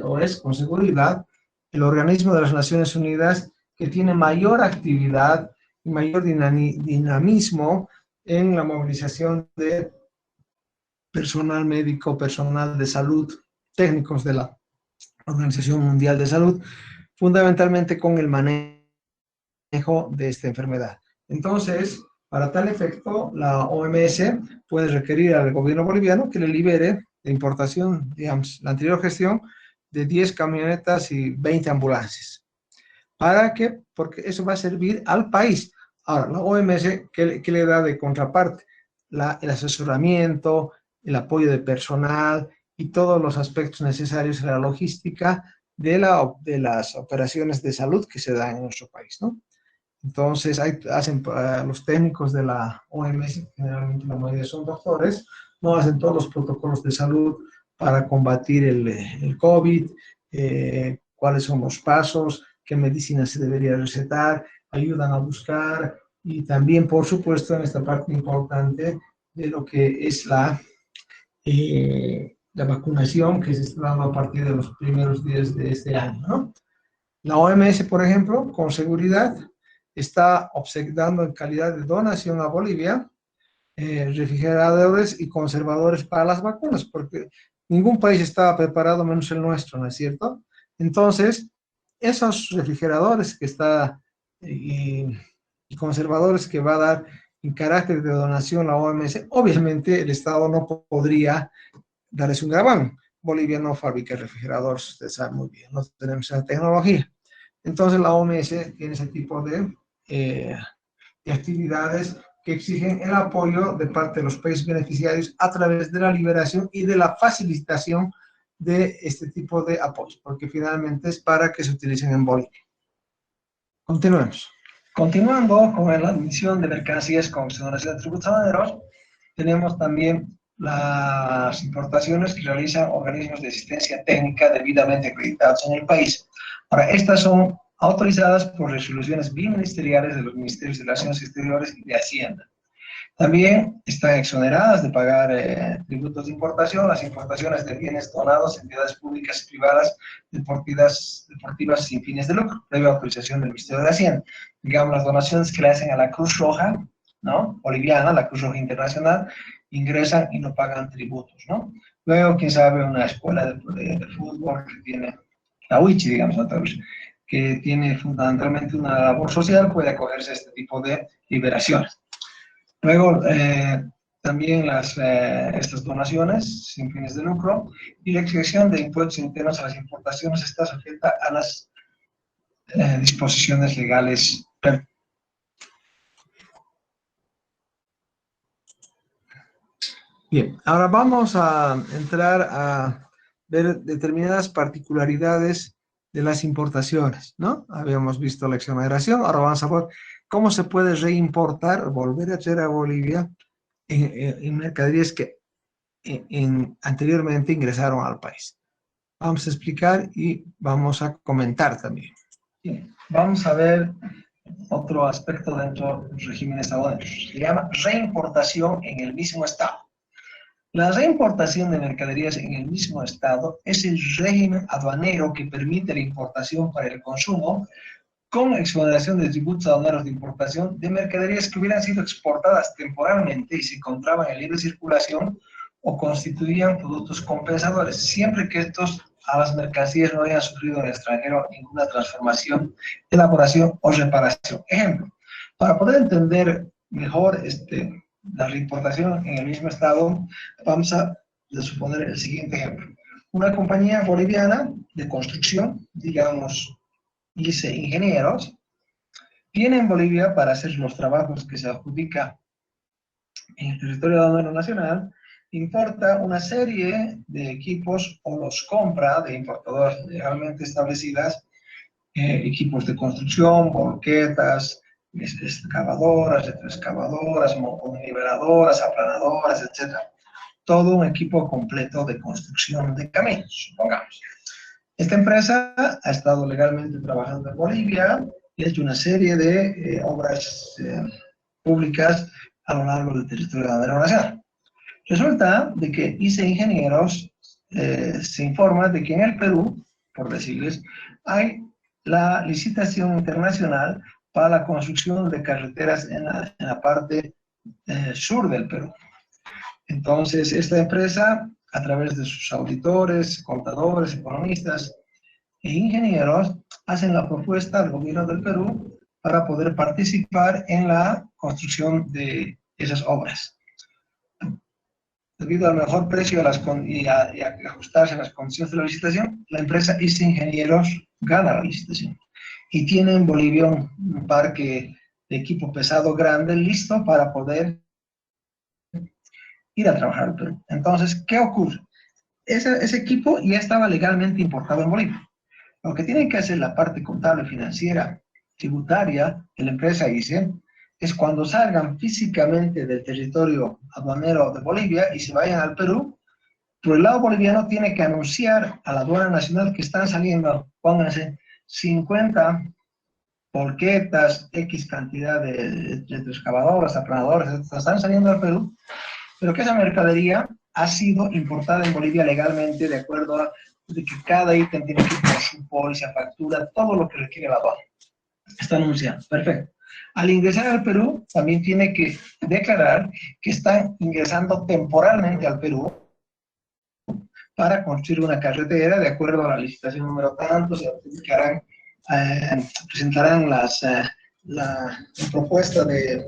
[SPEAKER 1] o es con seguridad, el organismo de las Naciones Unidas que tiene mayor actividad y mayor dinamismo en la movilización de personal médico, personal de salud, técnicos de la Organización Mundial de Salud, fundamentalmente con el manejo de esta enfermedad. Entonces, para tal efecto, la OMS puede requerir al gobierno boliviano que le libere de importación, digamos, la anterior gestión, de 10 camionetas y 20 ambulancias. ¿Para qué? Porque eso va a servir al país. Ahora, la OMS, ¿qué le da de contraparte? El asesoramiento, el apoyo de personal y todos los aspectos necesarios en la logística de las operaciones de salud que se dan en nuestro país, ¿no? Entonces, los técnicos de la OMS, generalmente la mayoría son doctores, no hacen todos los protocolos de salud para combatir el COVID, cuáles son los pasos, qué medicina se debería recetar, ayudan a buscar y también, por supuesto, en esta parte importante de lo que es la vacunación que se está dando a partir de los primeros días de este año, ¿no? La OMS, por ejemplo, con seguridad, está obsequiando en calidad de donación a Bolivia refrigeradores y conservadores para las vacunas, porque ningún país estaba preparado menos el nuestro, ¿no es cierto? Entonces, esos refrigeradores que está y, y conservadores que va a dar en carácter de donación la OMS, obviamente el Estado no podría darles un gravamen. Bolivia no fabrica refrigeradores, usted sabe muy bien, no tenemos esa tecnología. Entonces la OMS tiene ese tipo de actividades que exigen el apoyo de parte de los países beneficiarios a través de la liberación y de la facilitación de este tipo de apoyos, porque finalmente es para que se utilicen en Bolivia. Continuemos.
[SPEAKER 2] Continuando con la admisión de mercancías con exoneración de tributos aduaneros, tenemos también las importaciones que realizan organismos de asistencia técnica debidamente acreditados en el país. Ahora, estas son autorizadas por resoluciones biministeriales de los Ministerios de Relaciones Exteriores y de Hacienda. También están exoneradas de pagar tributos de importación las importaciones de bienes donados a entidades públicas y privadas deportivas sin fines de lucro, previa autorización del Ministerio de Hacienda. Digamos, las donaciones que le hacen a la Cruz Roja, ¿no?, boliviana, la Cruz Roja Internacional, ingresan y no pagan tributos, ¿no? Luego, quién sabe, una escuela de fútbol que tiene, la UICHI, digamos, ¿no?, que tiene fundamentalmente una labor social, puede acogerse a este tipo de liberaciones. Luego, también estas donaciones sin fines de lucro y la exención de impuestos internos a las importaciones está sujeta a las disposiciones legales.
[SPEAKER 1] Bien, ahora vamos a entrar a ver determinadas particularidades de las importaciones, ¿no? Habíamos visto la exoneración, ahora vamos a ver cómo se puede reimportar, volver a traer a Bolivia en mercaderías que anteriormente ingresaron al país. Vamos a explicar y vamos a comentar también.
[SPEAKER 2] Bien, vamos a ver otro aspecto dentro del régimen estadounidense. Se llama reimportación en el mismo estado. La reimportación de mercaderías en el mismo estado es el régimen aduanero que permite la importación para el consumo con exoneración de tributos aduaneros de importación de mercaderías que hubieran sido exportadas temporalmente y se encontraban en libre circulación o constituían productos compensadores, siempre que a las mercancías no hayan sufrido en el extranjero ninguna transformación, elaboración o reparación. Ejemplo, para poder entender mejor la reimportación en el mismo estado, vamos a suponer el siguiente ejemplo. Una compañía boliviana de construcción, digamos, ICE Ingenieros, viene en Bolivia para hacer los trabajos que se adjudica en el territorio aduanero nacional, importa una serie de equipos o los compra de importadoras legalmente establecidas, equipos de construcción, volquetas, excavadoras, retroexcavadoras, niveladoras, aplanadoras, etc. Todo un equipo completo de construcción de caminos, supongamos. Esta empresa ha estado legalmente trabajando en Bolivia y ha hecho una serie de obras públicas a lo largo del territorio aduanero nacional. Resulta de que ICE Ingenieros se informa de que en el Perú, por decirles, hay la licitación internacional para la construcción de carreteras en la parte sur del Perú. Entonces, esta empresa, a través de sus auditores, contadores, economistas e ingenieros, hacen la propuesta al gobierno del Perú para poder participar en la construcción de esas obras. Debido al mejor precio y a ajustarse a las condiciones de la licitación, la empresa ICE Ingenieros gana la licitación. Y tiene en Bolivia un parque de equipo pesado grande listo para poder ir a trabajar al Perú. Entonces, ¿qué ocurre? Ese equipo ya estaba legalmente importado en Bolivia. Lo que tiene que hacer la parte contable, financiera, tributaria de la empresa ICE es cuando salgan físicamente del territorio aduanero de Bolivia y se vayan al Perú, por el lado boliviano tiene que anunciar a la aduana nacional que están saliendo, pónganse, 50 volquetas, X cantidad de excavadoras, aplanadoras, están saliendo al Perú, pero que esa mercadería ha sido importada en Bolivia legalmente de acuerdo a que cada ítem tiene que ir por su póliza, factura, todo lo que requiere la aduana. Está anunciado, perfecto. Al ingresar al Perú, también tiene que declarar que están ingresando temporalmente al Perú para construir una carretera de acuerdo a la licitación número tanto, se presentarán las la propuesta de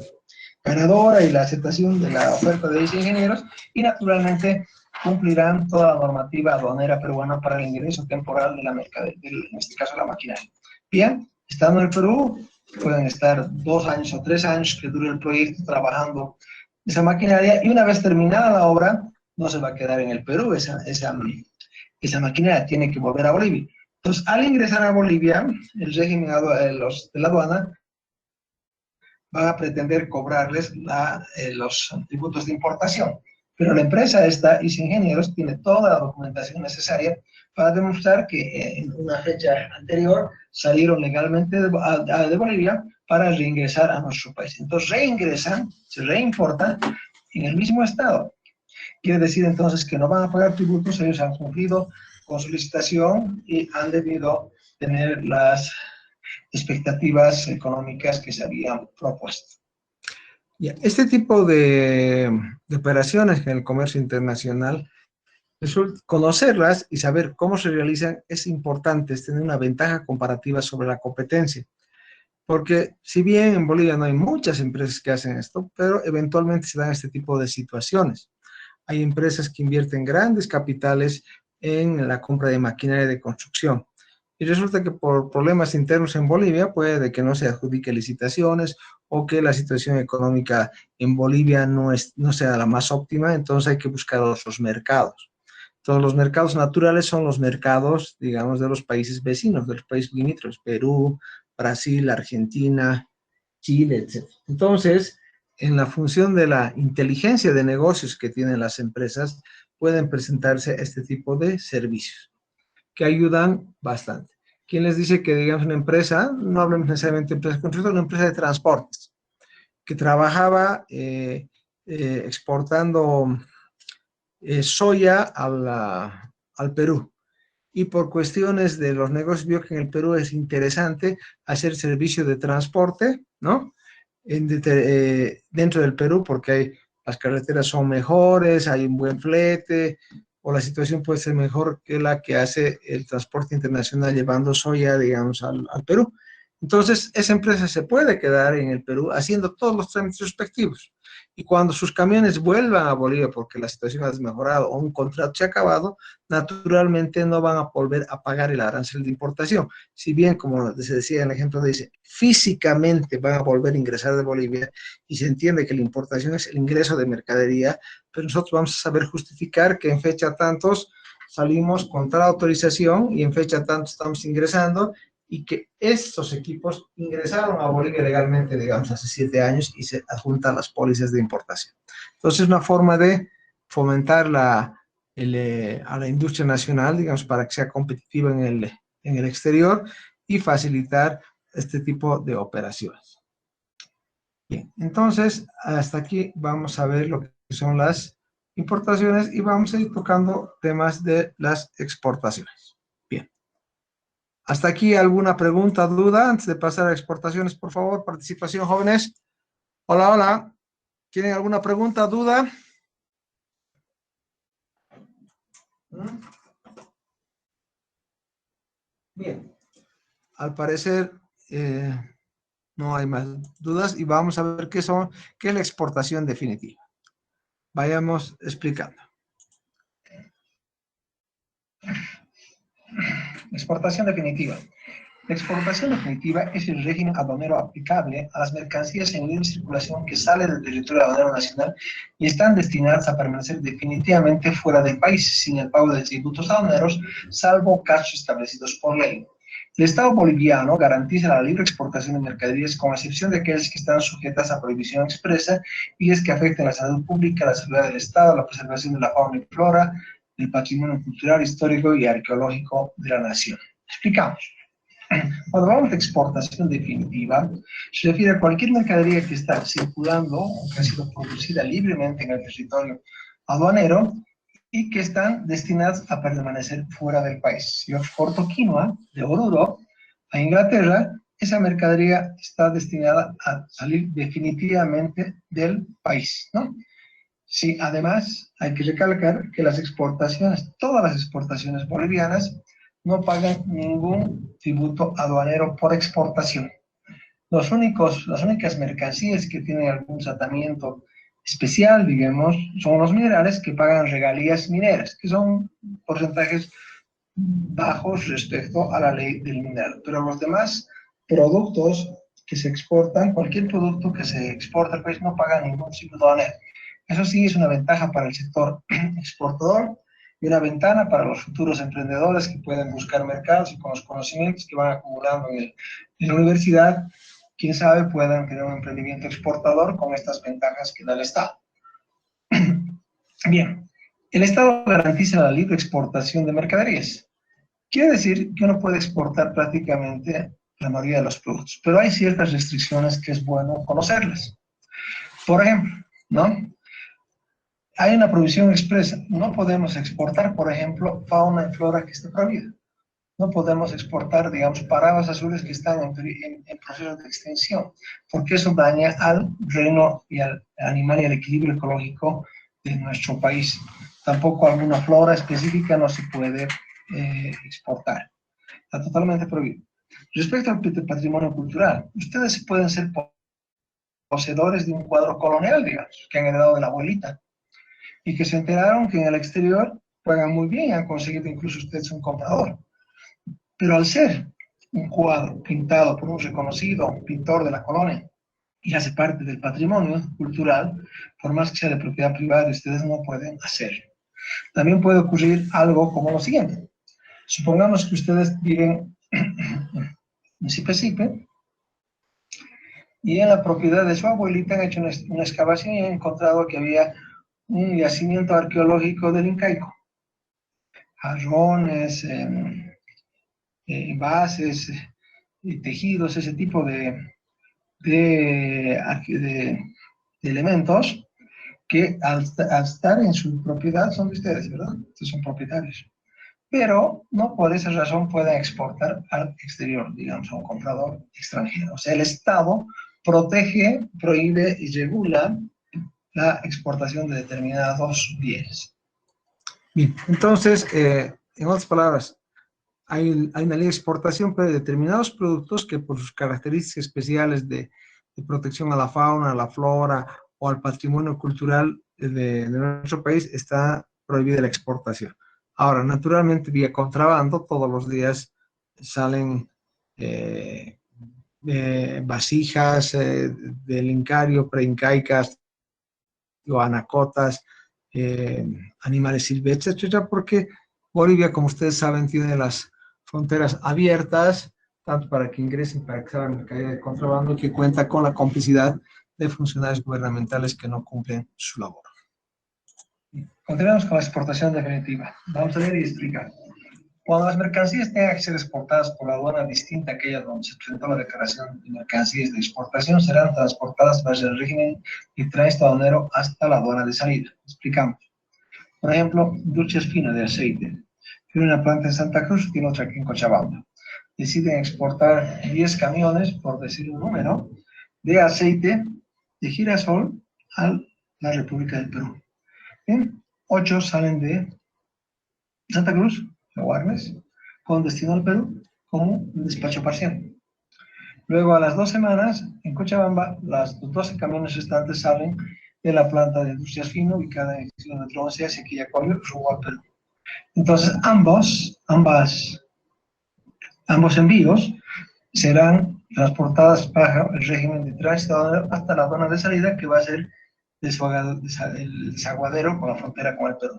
[SPEAKER 2] ganadora y la aceptación de la oferta de 10 ingenieros, y naturalmente cumplirán toda la normativa aduanera peruana para el ingreso temporal de la mercadería, en este caso la maquinaria. Bien, estando en el Perú, pueden estar 2 años o 3 años que dure el proyecto trabajando esa maquinaria, y una vez terminada la obra, no se va a quedar en el Perú, esa maquinaria tiene que volver a Bolivia. Entonces, al ingresar a Bolivia, el régimen de la aduana van a pretender cobrarles los tributos de importación. Pero la empresa esta, IS Ingenieros, tiene toda la documentación necesaria para demostrar que en una fecha anterior salieron legalmente de Bolivia para reingresar a nuestro país. Entonces reingresan, se reimportan en el mismo estado. Quiere decir entonces que no van a pagar tributos, ellos han cumplido con su licitación y han debido tener las expectativas económicas que se habían propuesto.
[SPEAKER 1] Este tipo de operaciones en el comercio internacional, conocerlas y saber cómo se realizan es importante, es tener una ventaja comparativa sobre la competencia. Porque si bien en Bolivia no hay muchas empresas que hacen esto, pero eventualmente se dan este tipo de situaciones. Hay empresas que invierten grandes capitales en la compra de maquinaria de construcción. Y resulta que por problemas internos en Bolivia puede que no se adjudique licitaciones o que la situación económica en Bolivia no sea la más óptima, entonces hay que buscar otros mercados. Entonces los mercados naturales son los mercados, digamos, de los países vecinos, de los países limítrofes, Perú, Brasil, Argentina, Chile, etc. Entonces, en la función de la inteligencia de negocios que tienen las empresas, pueden presentarse este tipo de servicios que ayudan bastante. ¿Quién les dice que, digamos, una empresa, no hablemos necesariamente de empresa de construcción, una empresa de transportes, que trabajaba exportando soya al Perú, y por cuestiones de los negocios vio que en el Perú es interesante hacer servicio de transporte, ¿no? Dentro del Perú, porque las carreteras son mejores, hay un buen flete, o la situación puede ser mejor que la que hace el transporte internacional llevando soya, digamos, al Perú. Entonces, esa empresa se puede quedar en el Perú haciendo todos los trámites respectivos. Y cuando sus camiones vuelvan a Bolivia porque la situación ha desmejorado o un contrato se ha acabado, naturalmente no van a volver a pagar el arancel de importación. Si bien, como se decía en el ejemplo, dice, físicamente van a volver a ingresar de Bolivia y se entiende que la importación es el ingreso de mercadería, pero nosotros vamos a saber justificar que en fecha tantos salimos con tal autorización y en fecha tantos estamos ingresando, y que estos equipos ingresaron a Bolivia legalmente, digamos, hace 7 años y se adjuntan las pólizas de importación. Entonces, es una forma de fomentar a la industria nacional, digamos, para que sea competitiva en el exterior y facilitar este tipo de operaciones. Bien, entonces, hasta aquí vamos a ver lo que son las importaciones y vamos a ir tocando temas de las exportaciones. ¿Hasta aquí alguna pregunta, duda? Antes de pasar a exportaciones, por favor, participación, jóvenes. Hola, hola. ¿Tienen alguna pregunta, duda? Bien. Al parecer no hay más dudas y vamos a ver qué es la exportación definitiva. Vayamos explicando.
[SPEAKER 2] Exportación definitiva. La exportación definitiva es el régimen aduanero aplicable a las mercancías en libre circulación que salen del territorio aduanero nacional y están destinadas a permanecer definitivamente fuera del país, sin el pago de tributos aduaneros, salvo casos establecidos por ley. El Estado boliviano garantiza la libre exportación de mercaderías con excepción de aquellas que están sujetas a prohibición expresa y es que afecten la salud pública, la seguridad del Estado, la preservación de la fauna y flora, del patrimonio cultural, histórico y arqueológico de la nación. Explicamos. Cuando hablamos de exportación definitiva, se refiere a cualquier mercadería que está circulando o que ha sido producida libremente en el territorio aduanero y que están destinadas a permanecer fuera del país. Si yo exporto quinoa de Oruro a Inglaterra, esa mercadería está destinada a salir definitivamente del país, ¿no? Sí, además hay que recalcar que las exportaciones, todas las exportaciones bolivianas, no pagan ningún tributo aduanero por exportación. las únicas mercancías que tienen algún tratamiento especial, digamos, son los minerales que pagan regalías mineras, que son porcentajes bajos respecto a la ley del mineral. Pero los demás productos que se exportan, cualquier producto que se exporta al país no paga ningún tipo de aduanero. Eso sí es una ventaja para el sector exportador y una ventana para los futuros emprendedores que pueden buscar mercados y con los conocimientos que van acumulando en la universidad, quién sabe, puedan tener un emprendimiento exportador con estas ventajas que da el Estado. Bien, el Estado garantiza la libre exportación de mercaderías. Quiere decir que uno puede exportar prácticamente la mayoría de los productos, pero hay ciertas restricciones que es bueno conocerlas. Por ejemplo, ¿no? Hay una prohibición expresa. No podemos exportar, por ejemplo, fauna y flora que esté prohibida. No podemos exportar, digamos, paraguas azules que están en proceso de extinción, porque eso daña al reino y al animal y al equilibrio ecológico de nuestro país. Tampoco alguna flora específica no se puede exportar. Está totalmente prohibido. Respecto al patrimonio cultural, ustedes pueden ser poseedores de un cuadro colonial, digamos, que han heredado de la abuelita, y que se enteraron que en el exterior pagan muy bien y han conseguido incluso ustedes un comprador. Pero al ser un cuadro pintado por un reconocido pintor de la colonia y hace parte del patrimonio cultural, por más que sea de propiedad privada, ustedes no pueden hacerlo. También puede ocurrir algo como lo siguiente. Supongamos que ustedes viven en Sipe y en la propiedad de su abuelita han hecho una excavación y han encontrado que había un yacimiento arqueológico del Incaico. Jarrones, envases, tejidos, ese tipo de elementos que al estar en su propiedad son de ustedes, ¿verdad? Ustedes son propietarios. Pero no por esa razón pueden exportar al exterior, digamos, a un comprador extranjero. O sea, el Estado protege, prohíbe y regula la exportación de determinados bienes.
[SPEAKER 1] Bien, entonces, en otras palabras, hay una ley de exportación, pero de determinados productos que por sus características especiales de protección a la fauna, a la flora o al patrimonio cultural de nuestro país está prohibida la exportación. Ahora, naturalmente, vía contrabando, todos los días salen vasijas del Incario, preincaicas o anacotas, animales silvestres, etcétera, porque Bolivia, como ustedes saben, tiene las fronteras abiertas, tanto para que ingresen, para que salgan mercadería de contrabando, que cuenta con la complicidad de funcionarios gubernamentales que no cumplen su labor.
[SPEAKER 2] Continuamos con la exportación definitiva. Vamos a ver y explicar. Cuando las mercancías tengan que ser exportadas por la aduana distinta a aquella donde se presentó la declaración de mercancías de exportación, serán transportadas desde el régimen de tránsito aduanero hasta la aduana de salida. Explicamos. Por ejemplo, dulces finas de aceite. Tiene una planta en Santa Cruz, tiene otra aquí en Cochabamba. Deciden exportar 10 camiones, por decir un número, de aceite de girasol a la República del Perú. Bien, 8 salen de Santa Cruz, Guarnes, con destino al Perú, como un despacho parcial. Luego, a las 2 semanas, en Cochabamba, los 12 camiones restantes salen de la planta de industrias fino, ubicada en el kilómetro 11 hacia Quillacollo, rumbo al Perú. Entonces, ambos envíos serán transportadas bajo el régimen de tránsito hasta la aduana de salida, que va a ser el desaguadero con la frontera con el Perú.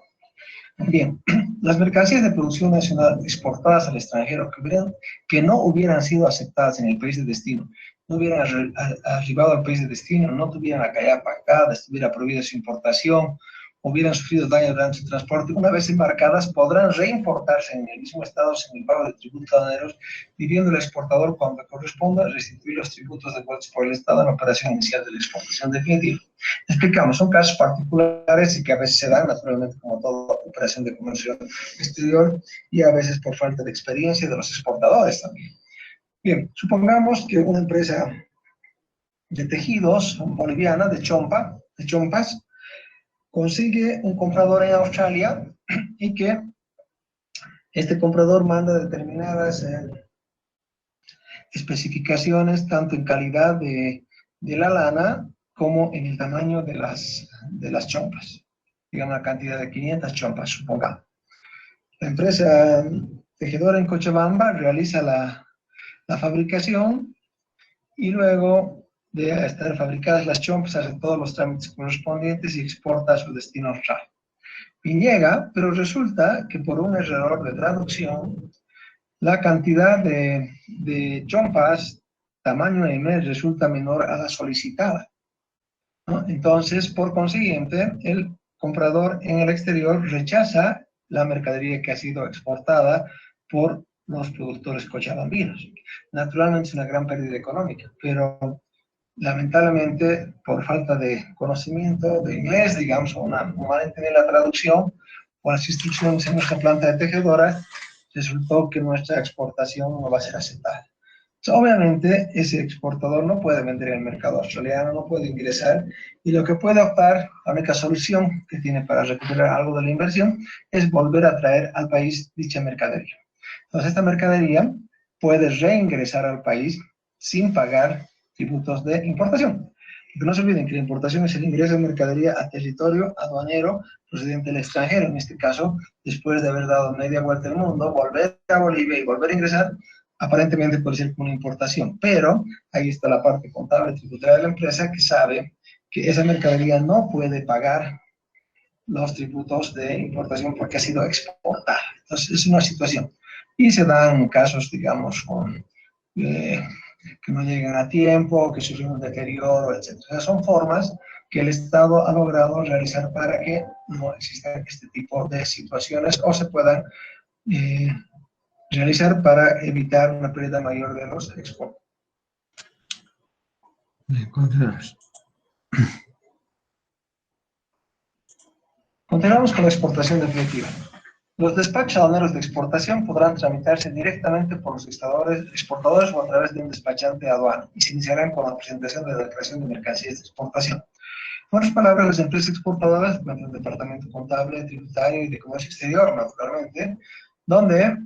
[SPEAKER 2] Bien, las mercancías de producción nacional exportadas al extranjero que no hubieran sido aceptadas en el país de destino, no hubieran arribado al país de destino, no tuvieran la calidad pactada, estuviera prohibida su importación, hubieran sufrido daño durante su transporte, una vez embarcadas podrán reimportarse en el mismo estado sin el pago de tributos aduaneros, debiendo el exportador, cuando corresponda, restituir los tributos devueltos por el Estado en la operación inicial de la exportación definitiva. Explicamos, son casos particulares y que a veces se dan, naturalmente, como toda operación de comercio exterior, y a veces por falta de experiencia de los exportadores también. Bien, supongamos que una empresa de tejidos boliviana, de chompas, consigue un comprador en Australia y que este comprador manda determinadas especificaciones tanto en calidad de la lana como en el tamaño de las chompas. Digamos, una cantidad de 500 chompas, supongamos. La empresa tejedora en Cochabamba realiza la fabricación y luego de estar fabricadas las chompas hace todos los trámites correspondientes y exporta a su destino austral. Bien llega, pero resulta que por un error de traducción, la cantidad de chompas tamaño M resulta menor a la solicitada, ¿no? Entonces, por consiguiente, el comprador en el exterior rechaza la mercadería que ha sido exportada por los productores cochabambinos. Naturalmente es una gran pérdida económica, pero lamentablemente por falta de conocimiento de inglés, digamos, o mal entender la traducción o las instrucciones en nuestra planta de tejedora, resultó que nuestra exportación no va a ser aceptada. Obviamente, ese exportador no puede vender en el mercado australiano, no puede ingresar, y lo que puede optar, la única solución que tiene para recuperar algo de la inversión, es volver a traer al país dicha mercadería. Entonces, esta mercadería puede reingresar al país sin pagar tributos de importación. Porque no se olviden que la importación es el ingreso de mercadería a territorio aduanero procedente del extranjero. En este caso, después de haber dado media vuelta al mundo, volver a Bolivia y volver a ingresar, aparentemente puede ser como una importación, pero ahí está la parte contable tributaria de la empresa que sabe que esa mercadería no puede pagar los tributos de importación porque ha sido exportada. Entonces, es una situación. Y se dan casos, digamos, que no llegan a tiempo, que sufren un deterioro, etc. O sea, son formas que el Estado ha logrado realizar para que no existan este tipo de situaciones o se puedan realizar para evitar una pérdida mayor de los exportos.
[SPEAKER 1] Bien, continuamos.
[SPEAKER 2] Continuamos con la exportación definitiva. Los despachos aduaneros de exportación podrán tramitarse directamente por los exportadores o a través de un despachante de aduana y se iniciarán con la presentación de la declaración de mercancías de exportación. En otras palabras, las empresas exportadoras, el departamento contable, tributario y de comercio exterior, naturalmente, donde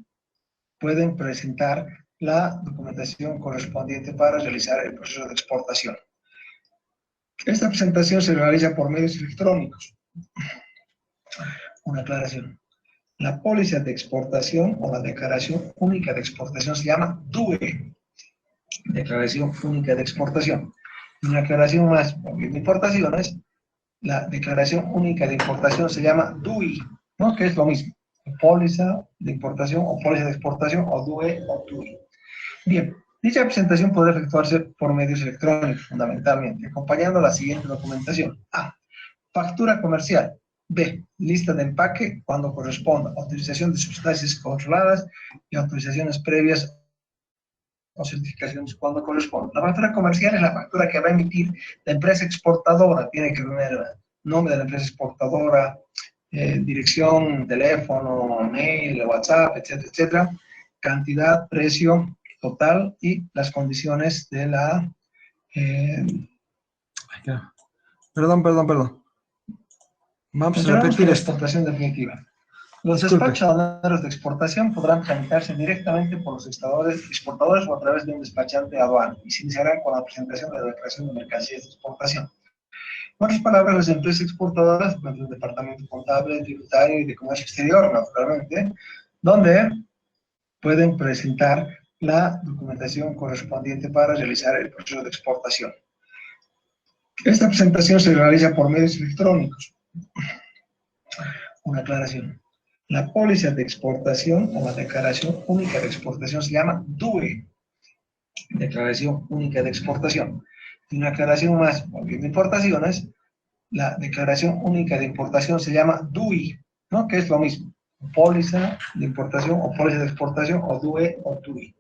[SPEAKER 2] pueden presentar la documentación correspondiente para realizar el proceso de exportación. Esta presentación se realiza por medios electrónicos. Una aclaración. La póliza de exportación o la declaración única de exportación se llama DUE, declaración única de exportación. Y una aclaración más, de importaciones, la declaración única de importación se llama DUI, ¿no? Que es lo mismo, póliza de importación o póliza de exportación o DUE o DUI. Bien, dicha presentación podrá efectuarse por medios electrónicos, fundamentalmente, acompañando la siguiente documentación. A. Factura comercial. B. Lista de empaque cuando corresponda. Autorización de sustancias controladas y autorizaciones previas o certificaciones cuando corresponda. La factura comercial es la factura que va a emitir la empresa exportadora. Tiene que tener nombre de la empresa exportadora, dirección, teléfono, mail, WhatsApp, etcétera, etcétera. Cantidad, precio total y las condiciones de la...
[SPEAKER 1] Perdón. Vamos a repetir
[SPEAKER 2] la
[SPEAKER 1] esto.
[SPEAKER 2] exportación definitiva. Los
[SPEAKER 1] Disculpe.
[SPEAKER 2] despachos aduaneros de exportación podrán tramitarse directamente por los exportadores o a través de un despachante de aduana y se iniciarán con la presentación de la declaración de mercancías de exportación. En otras palabras, las empresas exportadoras, el departamento contable, tributario y de comercio exterior, naturalmente, donde pueden presentar la documentación correspondiente para realizar el proceso de exportación. Esta presentación se realiza por medios electrónicos. Una aclaración. La póliza de exportación o la declaración única de exportación se llama DUE, declaración única de exportación. Y una aclaración más, volviendo a importaciones, la declaración única de importación se llama DUI, ¿no? Que es lo mismo, póliza de importación o póliza de exportación o DUE o DUI.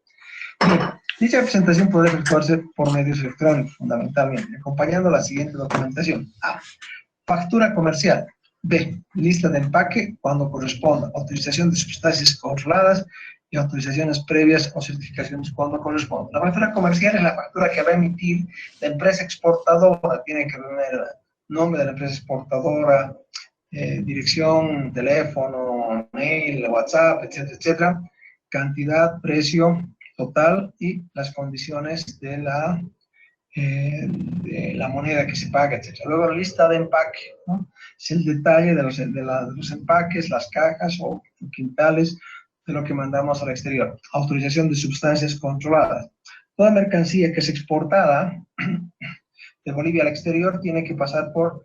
[SPEAKER 2] Bien, dicha presentación podrá efectuarse por medios electrónicos, fundamentalmente, acompañando la siguiente documentación. A. Factura comercial. B. Lista de empaque cuando corresponda. Autorización de sustancias controladas y autorizaciones previas o certificaciones cuando corresponda. La factura comercial es la factura que va a emitir la empresa exportadora. Tiene que tener nombre de la empresa exportadora, dirección, teléfono, mail, WhatsApp, etcétera, etcétera. Cantidad, precio total y las condiciones de la moneda que se paga, etc. Luego la lista de empaque, ¿no? Es el detalle de los empaques, las cajas o quintales de lo que mandamos al exterior. Autorización de sustancias controladas. Toda mercancía que es exportada de Bolivia al exterior tiene que pasar por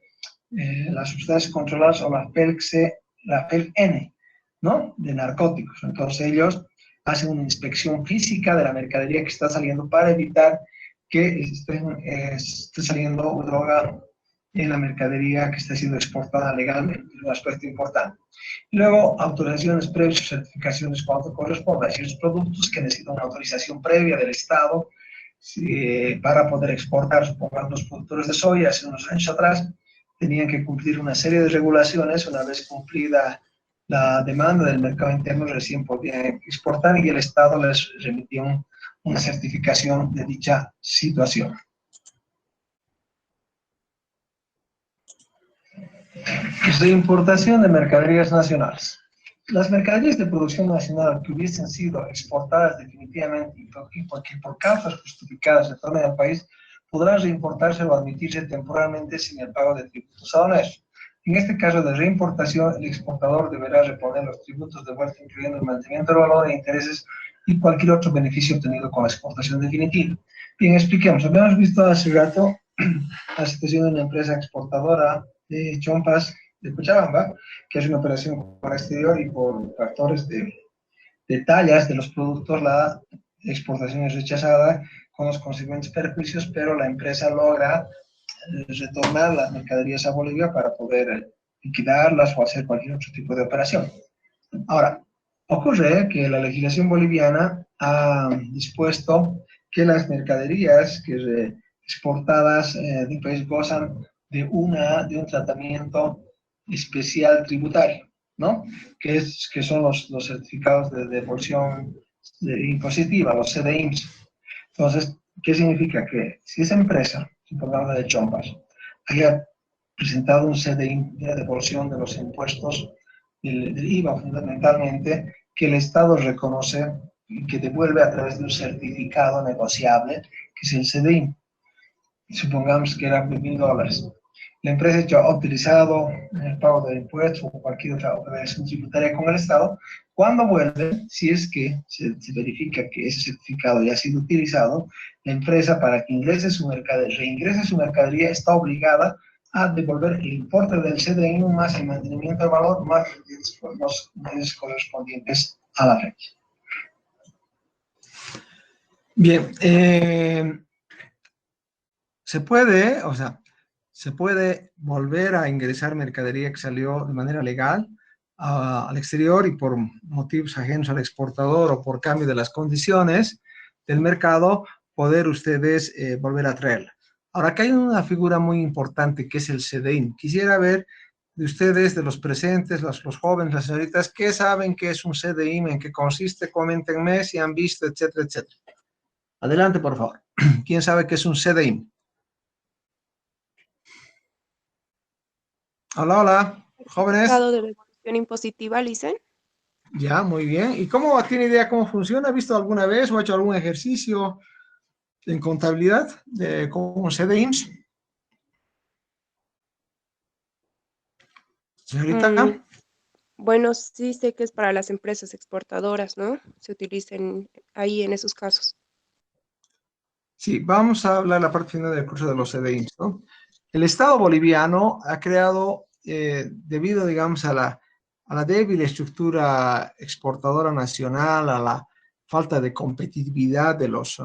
[SPEAKER 2] las sustancias controladas o la PELC-N, ¿no? De narcóticos. Entonces ellos hacen una inspección física de la mercadería que está saliendo para evitar que esté saliendo droga en la mercadería que está siendo exportada legalmente, es un aspecto importante. Y luego, autorizaciones previas o certificaciones cuando corresponda. Hay ciertos productos que necesitan una autorización previa del Estado para poder exportar. Supongamos los productores de soya, hace unos años atrás, tenían que cumplir una serie de regulaciones. Una vez cumplida la demanda del mercado interno, recién podían exportar y el Estado les remitió una certificación de dicha situación. Reimportación de mercaderías nacionales. Las mercaderías de producción nacional que hubiesen sido exportadas definitivamente y porque por causas justificadas retornen al país, podrán reimportarse o admitirse temporalmente sin el pago de tributos aduaneros. En este caso de reimportación, el exportador deberá reponer los tributos de vuelta, incluyendo el mantenimiento del valor e intereses y cualquier otro beneficio obtenido con la exportación definitiva. Bien, expliquemos. Habíamos visto hace rato la situación de una empresa exportadora de chompas de Cochabamba, que es una operación por exterior y por factores de tallas de los productos, la exportación es rechazada con los consecuentes perjuicios, pero la empresa logra retornar las mercaderías a Bolivia para poder liquidarlas o hacer cualquier otro tipo de operación. Ahora, ocurre que la legislación boliviana ha dispuesto que las mercaderías que exportadas de un país gozan de un tratamiento especial tributario, ¿no? Que son los certificados de devolución impositiva, los CDIMS. Entonces, ¿qué significa? Que si esa empresa, supongamos la de Chompas, haya presentado un CDIM de devolución de los impuestos del IVA, fundamentalmente, que el Estado reconoce y que devuelve a través de un certificado negociable, que es el CDIM. Supongamos que era de $1,000. La empresa ha utilizado el pago de impuestos o cualquier otra operación tributaria con el Estado. Cuando vuelve, si es que se verifica que ese certificado ya ha sido utilizado, la empresa, para que reingrese su mercadería, está obligada a devolver el importe del CDI más el mantenimiento del valor más los meses correspondientes a la fecha.
[SPEAKER 1] Bien, se puede volver a ingresar mercadería que salió de manera legal al exterior y por motivos ajenos al exportador o por cambio de las condiciones del mercado, poder ustedes volver a traerla. Ahora, acá hay una figura muy importante que es el CDIM. Quisiera ver de ustedes, de los presentes, los jóvenes, las señoritas, ¿qué saben que es un CDIM? ¿En qué consiste? Coméntenme si han visto, etcétera, etcétera. Adelante, por favor. ¿Quién sabe qué es un CDIM? Hola, hola, jóvenes.
[SPEAKER 4] Certificado de devolución impositiva, Licen.
[SPEAKER 1] Ya, muy bien. ¿Y cómo tiene idea cómo funciona? ¿Ha visto alguna vez o ha hecho algún ejercicio en contabilidad con CDIMS? Señorita.
[SPEAKER 4] Bueno, sí sé que es para las empresas exportadoras, ¿no? Se utilicen ahí en esos casos.
[SPEAKER 1] Sí, vamos a hablar la parte final del curso de los CDIMS, ¿no? El Estado boliviano ha creado, debido, digamos, a la débil estructura exportadora nacional, a la falta de competitividad de los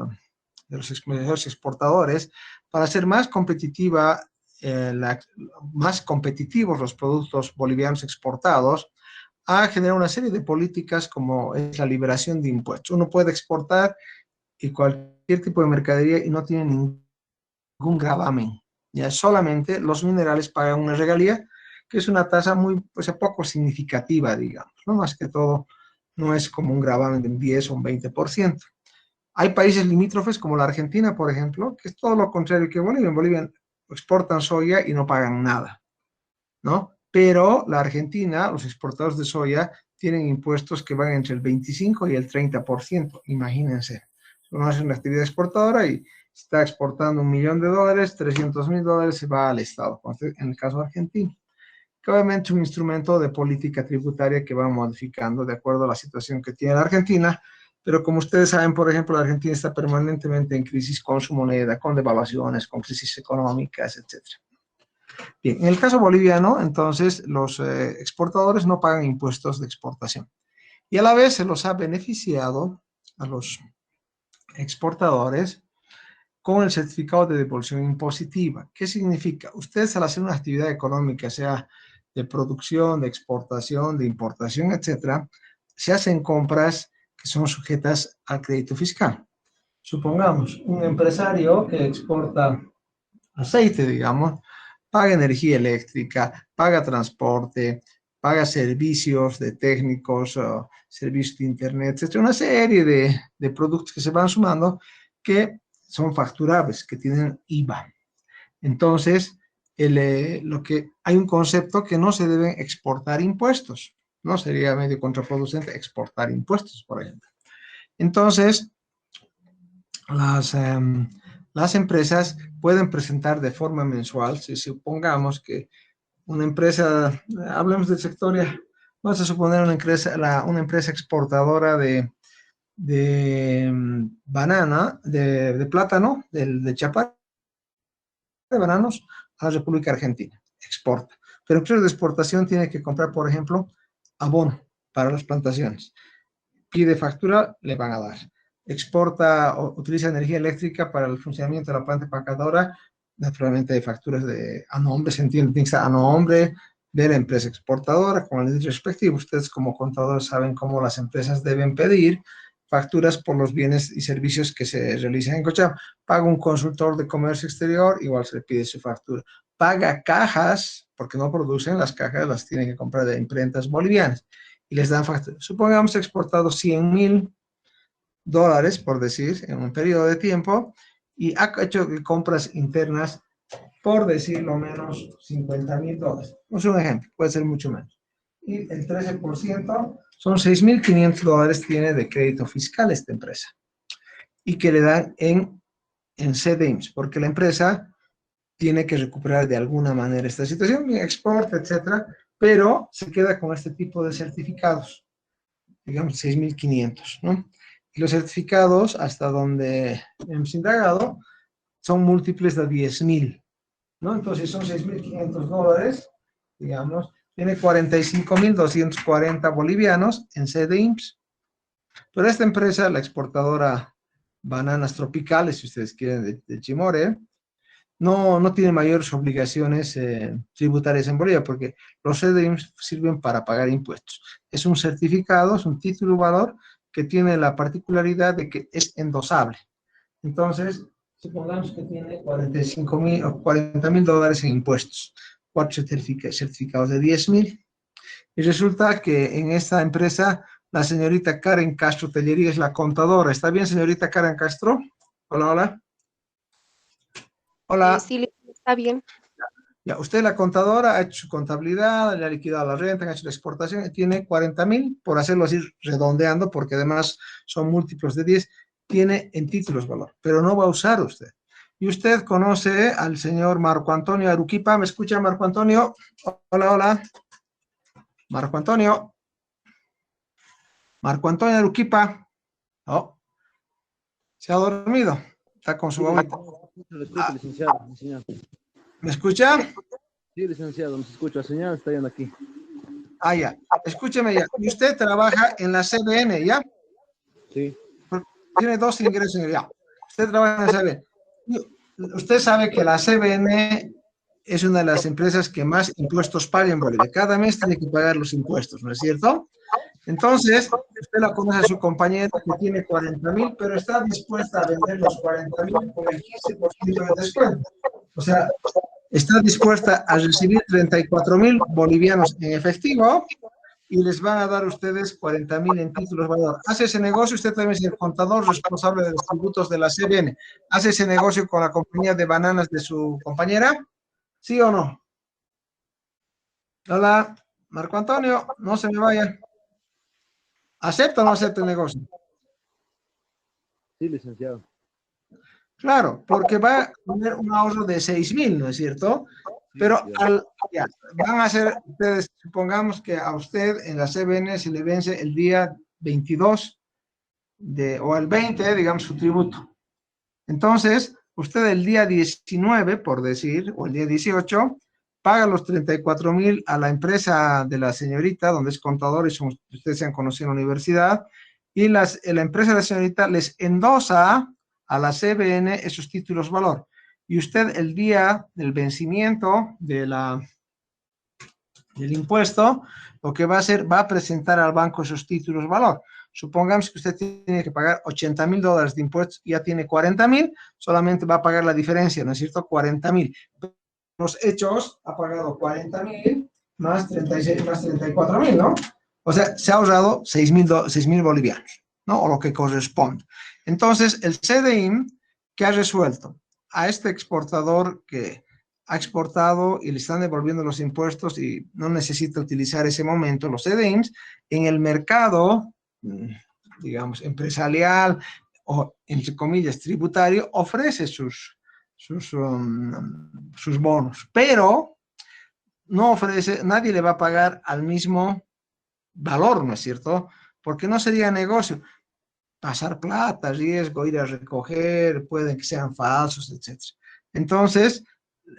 [SPEAKER 1] exportadores, para hacer más competitiva, más competitivos los productos bolivianos exportados, ha generado una serie de políticas como es la liberación de impuestos. Uno puede exportar y cualquier tipo de mercadería y no tiene ningún gravamen. Ya solamente los minerales pagan una regalía, que es una tasa muy, pues, poco significativa, digamos, ¿no? Más que todo, no es como un gravamen de un 10 o un 20%. Hay países limítrofes como la Argentina, por ejemplo, que es todo lo contrario que Bolivia. En Bolivia exportan soya y no pagan nada, ¿no? Pero la Argentina, los exportadores de soya, tienen impuestos que van entre el 25 y el 30%, imagínense. Uno hace una actividad exportadora y está exportando $1.000.000, $300.000 se va al Estado, en el caso argentino. Que obviamente es un instrumento de política tributaria que va modificando de acuerdo a la situación que tiene la Argentina, pero como ustedes saben, por ejemplo, la Argentina está permanentemente en crisis con su moneda, con devaluaciones, con crisis económicas, etc. Bien, en el caso boliviano, entonces, los exportadores no pagan impuestos de exportación. Y a la vez se los ha beneficiado a los exportadores con el certificado de devolución impositiva. ¿Qué significa? Ustedes al hacer una actividad económica, sea de producción, de exportación, de importación, etcétera, se hacen compras que son sujetas al crédito fiscal. Supongamos, un empresario que exporta aceite, digamos, paga energía eléctrica, paga transporte, paga servicios de técnicos, servicios de internet, etcétera, una serie de productos que se van sumando que son facturables, que tienen IVA. Entonces, hay un concepto que no se deben exportar impuestos, ¿no? Sería medio contraproducente exportar impuestos, por ejemplo. Entonces, las empresas pueden presentar de forma mensual, si supongamos que una empresa, hablemos del sector ya, vamos a suponer una empresa exportadora de banana, de plátano, de chapar de bananos a la República Argentina, exporta. Pero el precio de exportación tiene que comprar, por ejemplo, abono para las plantaciones. Pide factura, le van a dar. Exporta o utiliza energía eléctrica para el funcionamiento de la planta empacadora, naturalmente hay facturas a nombre, se entiende, tiene que estar a nombre de la empresa exportadora, con el respectivo. Ustedes como contadores saben cómo las empresas deben pedir facturas por los bienes y servicios que se realizan en Cochabamba. Paga un consultor de comercio exterior, igual se le pide su factura. Paga cajas, porque no producen las cajas, las tienen que comprar de imprentas bolivianas y les dan factura. Supongamos exportado $100.000, por decir, en un periodo de tiempo, y ha hecho compras internas, por decir lo menos $50.000. Es un ejemplo, puede ser mucho menos. Y el 13% son $6.500 tiene de crédito fiscal esta empresa. Y que le dan en CDIMS, porque la empresa tiene que recuperar de alguna manera esta situación, exporta, etcétera, pero se queda con este tipo de certificados, digamos 6.500, ¿no? Y los certificados, hasta donde hemos indagado, son múltiples de 10.000, ¿no? Entonces son $6.500, digamos, tiene 45.240 bolivianos en CDIMS. Pero esta empresa, la exportadora Bananas Tropicales, si ustedes quieren, de Chimore, no tiene mayores obligaciones tributarias en Bolivia, porque los CDIMS sirven para pagar impuestos. Es un certificado, es un título valor que tiene la particularidad de que es endosable. Entonces, supongamos que tiene $45.000 o $40.000 en impuestos, 4 certificados de 10.000. Y resulta que en esta empresa, la señorita Karen Castro Tellería es la contadora. ¿Está bien, señorita Karen Castro? Hola, hola. Hola.
[SPEAKER 4] Sí, está bien.
[SPEAKER 1] Ya, usted, la contadora, ha hecho su contabilidad, le ha liquidado la renta, ha hecho la exportación, y tiene 40.000, por hacerlo así, redondeando, porque además son múltiplos de 10, tiene en títulos valor, pero no va a usar usted. Y usted conoce al señor Marco Antonio Aruquipa. ¿Me escucha, Marco Antonio? Hola, hola. Marco Antonio. Marco Antonio Aruquipa. Oh, se ha dormido. Está con su agüita.
[SPEAKER 5] Respeto, licenciado, señor.
[SPEAKER 1] ¿Me escucha?
[SPEAKER 5] Sí, licenciado, me escucha, señor, está yendo aquí.
[SPEAKER 1] Ah, ya. Escúcheme ya. Y usted trabaja en la CBN, ¿ya?
[SPEAKER 5] Sí.
[SPEAKER 1] Tiene 2 ingresos, ya. Usted trabaja en la CBN. Usted sabe que la CBN es una de las empresas que más impuestos paga en Bolivia. Cada mes tiene que pagar los impuestos, ¿no es cierto? Entonces, usted la conoce a su compañera que tiene 40.000, pero está dispuesta a vender los 40.000 con el 15% de descuento. O sea, está dispuesta a recibir 34.000 bolivianos en efectivo y les van a dar a ustedes 40.000 en títulos de valor. ¿Hace ese negocio? Usted también es el contador responsable de los tributos de la CBN. ¿Hace ese negocio con la compañía de bananas de su compañera? ¿Sí o no? Hola, Marco Antonio, no se me vaya. ¿Acepta o no acepta el negocio?
[SPEAKER 5] Sí, licenciado.
[SPEAKER 1] Claro, porque va a tener un ahorro de 6.000, ¿no es cierto? Pero ya, van a ser, ustedes, supongamos que a usted en la CBN se le vence el día 22 o el 20, digamos, su tributo. Entonces, usted el día 19, por decir, o el día 18, paga los 34.000 a la empresa de la señorita, donde es contador y ustedes se han conocido en la universidad, y la empresa de la señorita les endosa a la CBN esos títulos valor. Y usted el día del vencimiento del impuesto, lo que va a hacer, va a presentar al banco esos títulos valor. Supongamos que usted tiene que pagar $80.000 de impuestos, ya tiene 40.000, solamente va a pagar la diferencia, ¿no es cierto? 40.000. Los hechos ha pagado 40.000 más 36 más 34.000, ¿no? O sea, se ha ahorrado 6.000 bolivianos, ¿no? O lo que corresponde. Entonces, el CDIM, ¿qué ha resuelto? A este exportador que ha exportado y le están devolviendo los impuestos y no necesita utilizar ese momento, los CDIMs, en el mercado, digamos, empresarial o, entre comillas, tributario, ofrece sus bonos, pero no ofrece, nadie le va a pagar al mismo valor, ¿no es cierto? Porque no sería negocio. Pasar plata, riesgo, ir a recoger, pueden que sean falsos, etc. Entonces,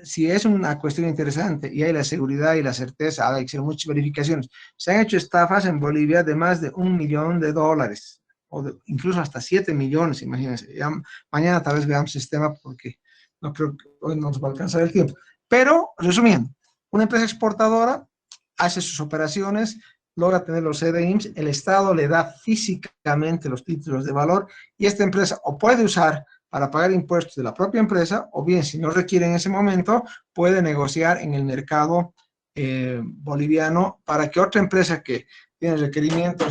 [SPEAKER 1] si es una cuestión interesante y hay la seguridad y la certeza, hay que hacer muchas verificaciones. Se han hecho estafas en Bolivia de más de $1 millón, o incluso hasta 7 millones, imagínense. Ya, mañana tal vez veamos este tema porque no creo que hoy no nos va a alcanzar el tiempo. Pero, resumiendo, una empresa exportadora hace sus operaciones, logra tener los CDIMs, el Estado le da físicamente los títulos de valor y esta empresa o puede usar para pagar impuestos de la propia empresa, o bien, si no requiere en ese momento, puede negociar en el mercado boliviano para que otra empresa que tiene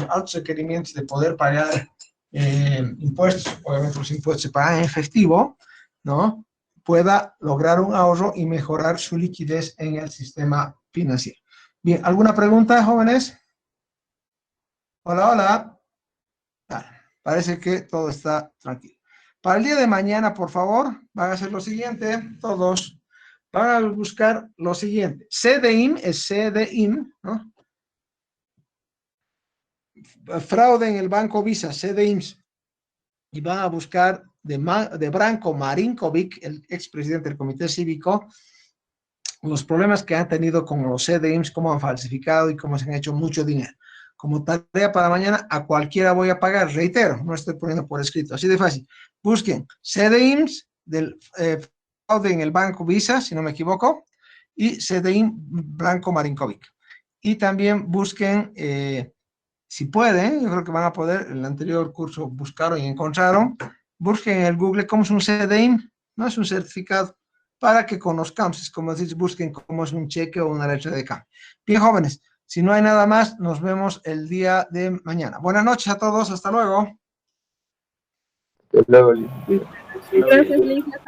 [SPEAKER 1] altos requerimientos de poder pagar impuestos, obviamente los impuestos se pagan en efectivo, ¿no? Pueda lograr un ahorro y mejorar su liquidez en el sistema financiero. Bien, ¿alguna pregunta, jóvenes? Hola, hola. Vale, parece que todo está tranquilo. Para el día de mañana, por favor, van a hacer lo siguiente, todos van a buscar lo siguiente. CDIM es CDIM, ¿no? Fraude en el Banco Visa, CDIMs. Y van a buscar de Branko Marinkovic, el expresidente del Comité Cívico, los problemas que han tenido con los CDIMs, cómo han falsificado y cómo se han hecho mucho dinero. Como tarea para mañana, a cualquiera voy a pagar, reitero, no estoy poniendo por escrito, así de fácil. Busquen CDIMs del fraude en el Banco Visa, si no me equivoco, y CDIM Branko Marinkovic. Y también busquen, si pueden, yo creo que van a poder, en el anterior curso buscaron y encontraron, busquen en el Google cómo es un CDIM, no es un certificado, para que conozcamos, es como decir, busquen cómo es un cheque o una letra de cambio. Bien, jóvenes, si no hay nada más, nos vemos el día de mañana. Buenas noches a todos, hasta luego.
[SPEAKER 6] Hasta luego.
[SPEAKER 7] Gracias, Lisa.